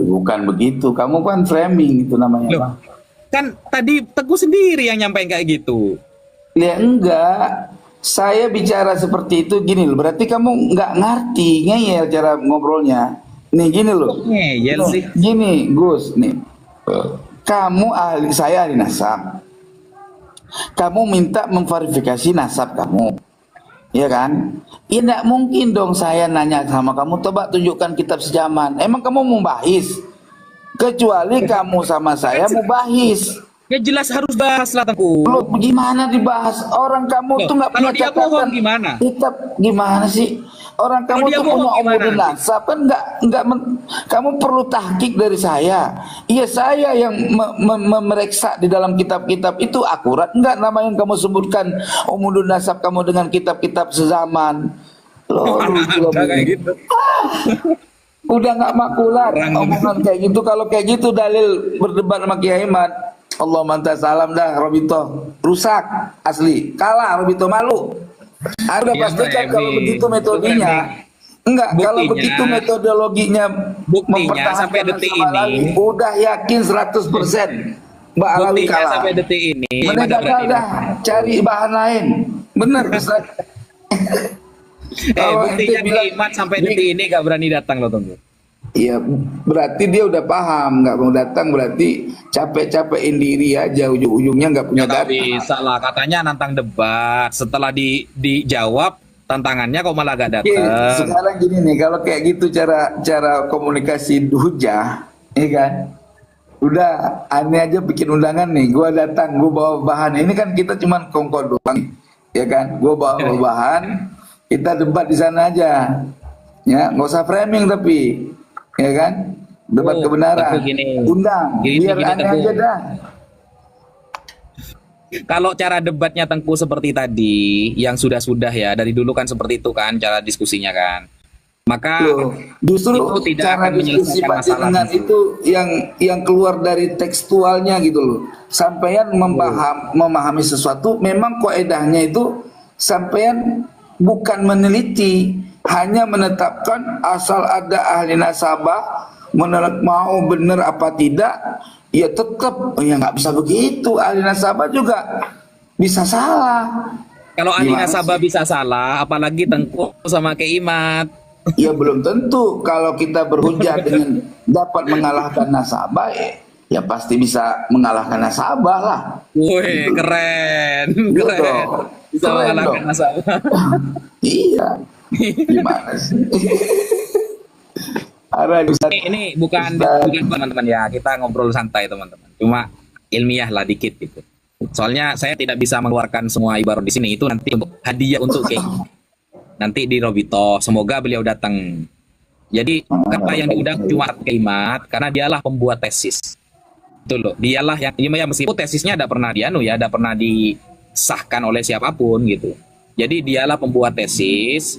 Bukan begitu, kamu kan framing itu namanya. Loh, kan tadi Teguh sendiri yang nyampein kayak gitu. Ya enggak, saya bicara seperti itu gini loh. Berarti kamu nggak ngerti ngeyel cara ngobrolnya. Nih gini loh. Ngeyel sih. Gini Gus, nih. Kamu saya ahli nasab. Kamu minta memverifikasi nasab kamu. Ya kan? Ya enggak mungkin dong saya nanya sama kamu, coba tunjukkan kitab sezaman. Emang kamu mau bahis? Kecuali kamu sama saya mau bahis. Ya jelas harus bahas lah Tengku. Loh, gimana dibahas? Orang kamu tuh nggak punya catatan. Gimana? Kitab gimana sih? Orang kamu tuh punya umudun nasab kan kamu perlu tahqiq dari saya. Iya saya yang memeriksa di dalam kitab-kitab itu akurat enggak nama yang kamu sebutkan umudun nasab kamu dengan kitab-kitab sezaman. Loh, kayak gitu. Udah nggak makulat omongan kayak gitu. Kalau kayak gitu dalil berdebat sama Kiai Mat. Allah mantap salam dah Robito, rusak asli, kalah Robito, malu. Harga pastikan kalau begitu metodenya. Enggak, kalau begitu metodologinya, buktinya sampai detik ini udah yakin 100% Mbak Alawi kalah. Sampai detik ini mereka dah cari bahan lain. Bener Ustaz. Buktinya Imat sampai detik ini gak berani datang loh Tunggu. Iya, berarti dia udah paham, nggak mau datang berarti capek-capekin diri aja, ujung-ujungnya nggak punya data. Bisa lah, katanya nantang debat, setelah dijawab tantangannya kok malah gak datang. Sekarang gini nih, kalau kayak gitu cara komunikasi hujah, ya kan? Udah, aneh aja bikin undangan nih. Gua datang, gua bawa bahan. Ini kan kita cuman kongko doang, ya kan? Gua bawa bahan, kita debat di sana aja. Ya, nggak usah framing tapi, ya kan? Debat Oh, Teguh kebenaran. gini. Undang, Gini, biar gini aneh Teguh. aja dah. Kalau cara debatnya Tengku seperti tadi, yang sudah-sudah ya, dari dulu kan seperti itu kan cara diskusinya kan. Maka Loh, justru itu tidak cara akan diskusi menyelesaikan Pak masalah Jenengan Tengku. itu yang keluar dari tekstualnya gitu loh. Sampean memahami sesuatu, memang kaedahnya itu sampean bukan meneliti, hanya menetapkan asal ada ahli nasabah mau benar apa tidak, ya tetap ya nggak bisa begitu. Ahli nasabah juga bisa salah. Kalau ahli Gimana nasabah sih? bisa salah, apalagi Tengku sama Keimat. Ya belum tentu kalau kita berhujah dengan dapat mengalahkan nasabah, ya pasti bisa mengalahkan nasabah lah. Wih, Gitu. keren, Iya keren. dong. Bisa Keren mengalahkan dong. nasabah. Iya. Gimana sih? Ada Ini bukan bukan teman-teman ya, kita ngobrol santai teman-teman. Cuma ilmiah lah dikit gitu. Soalnya saya tidak bisa mengeluarkan semua ibarat di sini, itu nanti untuk hadiah untuk Keimat. Nanti di Robito, semoga beliau datang. Jadi kenapa yang diundang cuma Keimat? Karena dialah pembuat tesis. Itu loh, dialah yang ya meskipun tesisnya tidak pernah tidak pernah disahkan oleh siapapun gitu. Jadi dialah pembuat tesis.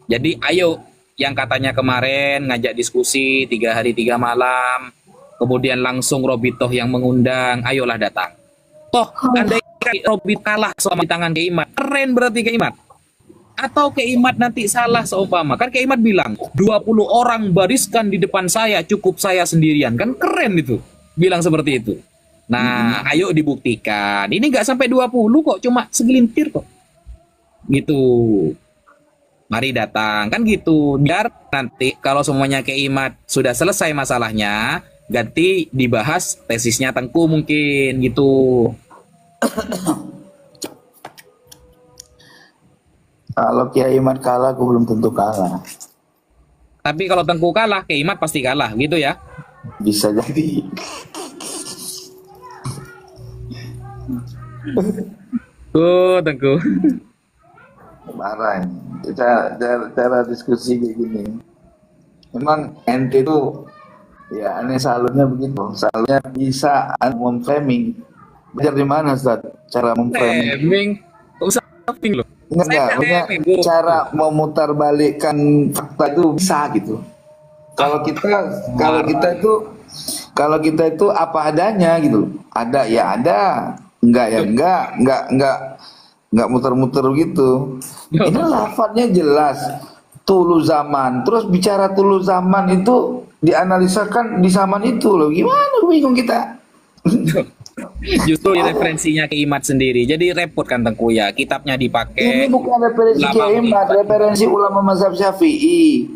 Jadi ayo yang katanya kemarin ngajak diskusi 3 hari 3 malam, kemudian langsung Robitoh yang mengundang, ayolah datang. Toh andai Robit kalah selama di tangan Keimat, keren berarti Keimat. Atau Keimat nanti salah seumpama, kan Keimat bilang 20 orang bariskan di depan saya, cukup saya sendirian, kan keren itu bilang seperti itu. Nah ayo dibuktikan, ini nggak sampai 20 kok, cuma segelintir kok gitu. Mari datang kan gitu, biar nanti kalau semuanya Keimat sudah selesai masalahnya, ganti dibahas tesisnya Tengku mungkin gitu. Kalau Kiai Mat kalah, aku belum tentu kalah. Tapi kalau Tengku kalah, Keimat pasti kalah gitu ya. Bisa jadi. Tengku. Marah ini. Cara diskusi kayak gini. Memang ente itu ya aneh salurnya begitu. Salurnya bisa memframing. Belajar di mana Ustaz? Cara memframing? Framing, kok usah framing loh. Enggak, Saya maksudnya framing, Bu. cara memutarbalikkan fakta itu bisa gitu. Kalau kita kalau kita itu kalau kita itu apa adanya gitu. Ada ya ada, enggak ya enggak muter-muter gitu. Ini lafadznya jelas. Tulu zaman. Terus bicara tulu zaman itu dianalisakan di zaman itu loh. Gimana bingung kita? Justru referensinya Keimat sendiri. Jadi repot kan Tengku ya. Kitabnya Ini dipakai. bukan referensi Ulama Kiai Mat, Keimat. referensi ulama mazhab Syafi'i.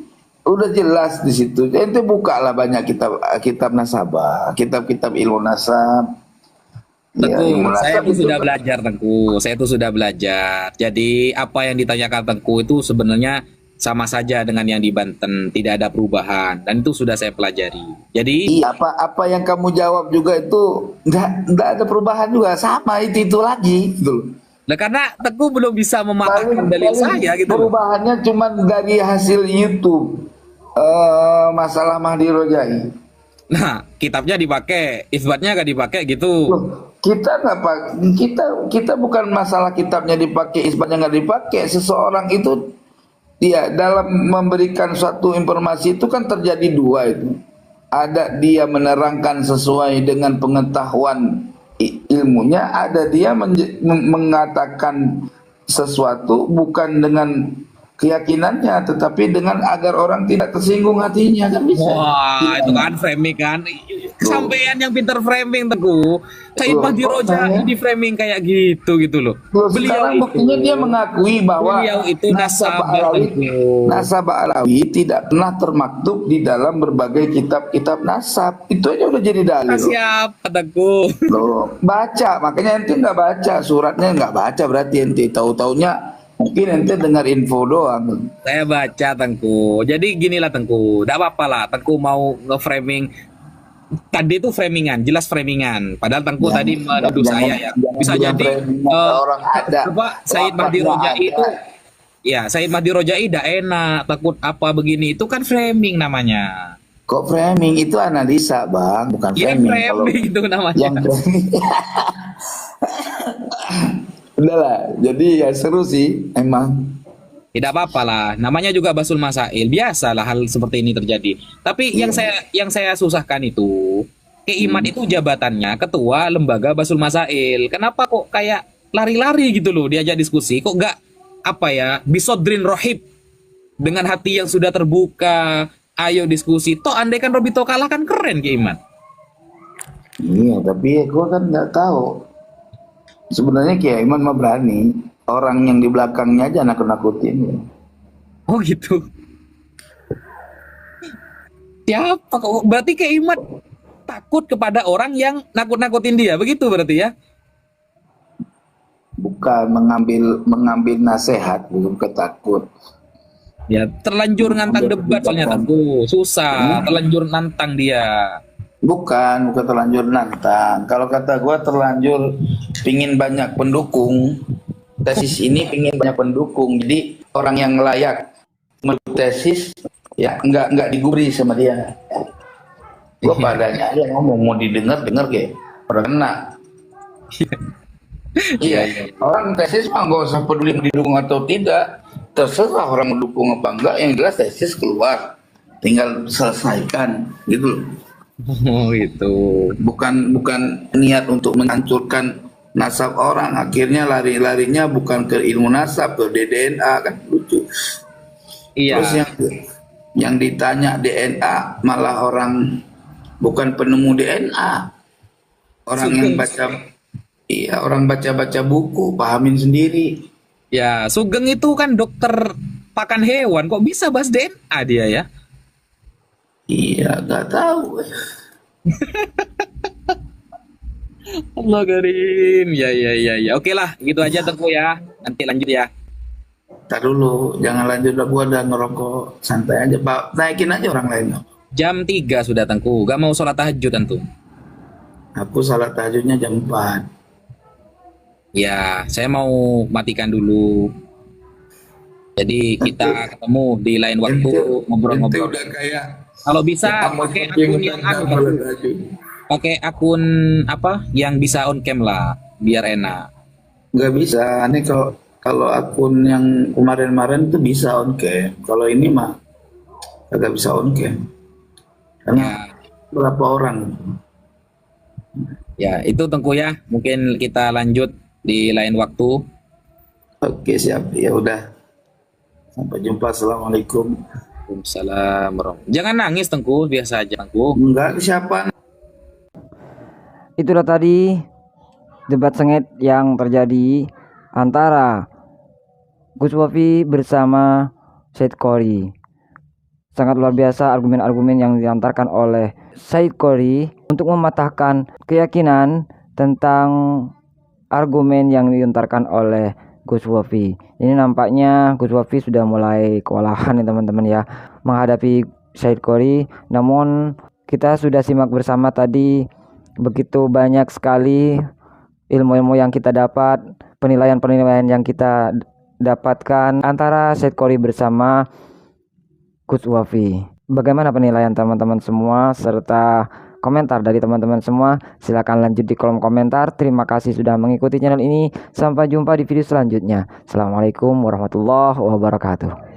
Udah jelas di situ. Ente bukalah banyak kitab nasabah, kitab-kitab ilmu nasab. Ya, Tengku, ilmu saya nasab tuh itu sudah belajar Tengku. Saya tuh sudah belajar. Jadi apa yang ditanyakan Tengku itu sebenarnya sama saja dengan yang di Banten, tidak ada perubahan dan itu sudah saya pelajari. Jadi iya, apa yang kamu jawab juga itu enggak ada perubahan juga, sama itu lagi gitu loh. nah karena Tengku belum bisa mematahkan dalil Paling saya gitu loh. perubahannya cuma dari hasil YouTube masalah Mahdi Rojai. Nah, kitabnya dipakai, isbatnya gak dipakai gitu. Loh, kita nggak pak kita bukan masalah kitabnya dipakai isbatnya nggak dipakai. Seseorang itu dia dalam memberikan suatu informasi itu kan terjadi dua itu. Ada dia menerangkan sesuai dengan pengetahuan ilmunya, ada dia mengatakan sesuatu bukan dengan keyakinannya, tetapi dengan agar orang tidak tersinggung hatinya, kan bisa. Wah, itu Gimana? kan framing kan. Sampean yang pinter framing Tengku. Said Loh, Mahdi kok Rojai saya? di framing kayak gitu loh. Loh, Beliau sekarang buktinya dia mengakui bahwa beliau itu nasabah Tengku. nasabah Alawi tidak pernah termaktub di dalam berbagai kitab-kitab nasab. Itu aja udah jadi dalil. Siapa Tengku? Loh, baca, makanya ente nggak baca suratnya, nggak baca berarti ente tahu-taunya mungkin ente dengar info doang. Saya baca Tengku. Jadi ginilah Tengku. Tidak apa-apa lah Tengku mau nge-framing tadi itu framingan, jelas framingan. Padahal Tengku Jangan, tadi menuduh jangan, saya ya. jangan Bisa bilang jadi framing ada orang ada. apa Said Mahdi Wafat nggak Rojai ada. itu ya Said Mahdi Rojai tidak enak, takut apa begini itu kan framing namanya. Kok framing itu analisa, Bang, bukan Ya framing. Kalau framing itu namanya. yang framing, udahlah. Jadi ya seru sih, emang. Tidak apa-apa lah, namanya juga Basul Masail, biasalah hal seperti ini terjadi. Tapi yang saya susahkan itu, Keiman itu jabatannya ketua lembaga Basul Masail. Kenapa kok kayak lari-lari gitu loh diajak diskusi? Kok nggak apa ya, bisodrin rohib dengan hati yang sudah terbuka, ayo diskusi. Toh andai kan Robito kalah kan keren Keiman. Iya, tapi gue kan nggak tahu. Sebenarnya Kiai Iman mah berani. Orang yang di belakangnya aja nakut-nakutin. Oh gitu. Siapa kok? Berarti Keiman takut kepada orang yang nakut-nakutin dia, begitu berarti ya? Bukan mengambil nasihat, bukan ketakut. Ya, terlanjur ngantang debat soalnya Tengku. Susah, terlanjur nantang dia. Bukan terlanjur nantang. Kalau kata gue terlanjur pingin banyak pendukung. Tesis ini pingin banyak pendukung. Jadi orang yang layak menurut tesis ya nggak digubri sama dia. Gue padanya aja ngomong, mau didengar kayak orang kena. Iya. Orang tesis mah nggak usah peduli didukung atau tidak. Terserah orang mendukung apa enggak. Yang jelas tesis keluar. Tinggal selesaikan gitu loh. Oh itu. Bukan niat untuk menghancurkan nasab orang, akhirnya larinya bukan ke ilmu nasab, ke DNA, kan lucu. Iya. Terus yang ditanya DNA malah orang bukan penemu DNA, orang yang baca buku, pahamin sendiri. Ya, Sugeng itu kan dokter pakan hewan, kok bisa bahas DNA dia ya? Iya, nggak tahu. Allah Karim. Ya. Oke lah, gitu aja Tengku ya. Nanti lanjut ya. Ntar dulu, jangan lanjut lah, gua udah ngerokok, santai aja Pak, naikin aja orang lain. Jam 3 sudah Tengku. Gak mau sholat tahajud tentu. Aku salat tahajudnya jam 4. Ya, saya mau matikan dulu. Jadi kita ketemu di lain waktu ngobrol-ngobrol. Udah kayak Kalau bisa pakai akun yang pakai akun apa yang bisa on cam lah biar enak. nggak bisa. Ini kalau akun yang kemarin-kemarin tuh bisa on cam. Kalau ini mah nggak bisa on cam. Karena berapa orang? Ya, itu Tengku ya. Mungkin kita lanjut di lain waktu. Oke, siap. Ya udah. Sampai jumpa. Assalamualaikum. Waalaikumsalam warahmatullahi. Jangan nangis Tengku, biasa aja Tengku. Enggak, siapa? Itulah tadi debat sengit yang terjadi antara Gus Wafi bersama Said Qori. Sangat luar biasa argumen-argumen yang diantarkan oleh Said Qori untuk mematahkan keyakinan tentang argumen yang dilontarkan oleh Gus Wafi. Ini nampaknya Gus Wafi sudah mulai kewalahan nih teman-teman ya menghadapi Said Qori. Namun kita sudah simak bersama tadi, begitu banyak sekali ilmu-ilmu yang kita dapat, penilaian-penilaian yang kita dapatkan antara Said Qori bersama Gus Wafi. Bagaimana penilaian teman-teman semua serta komentar dari teman-teman semua? Silahkan lanjut di kolom komentar. Terima kasih sudah mengikuti channel ini. Sampai jumpa di video selanjutnya. Assalamualaikum warahmatullahi wabarakatuh.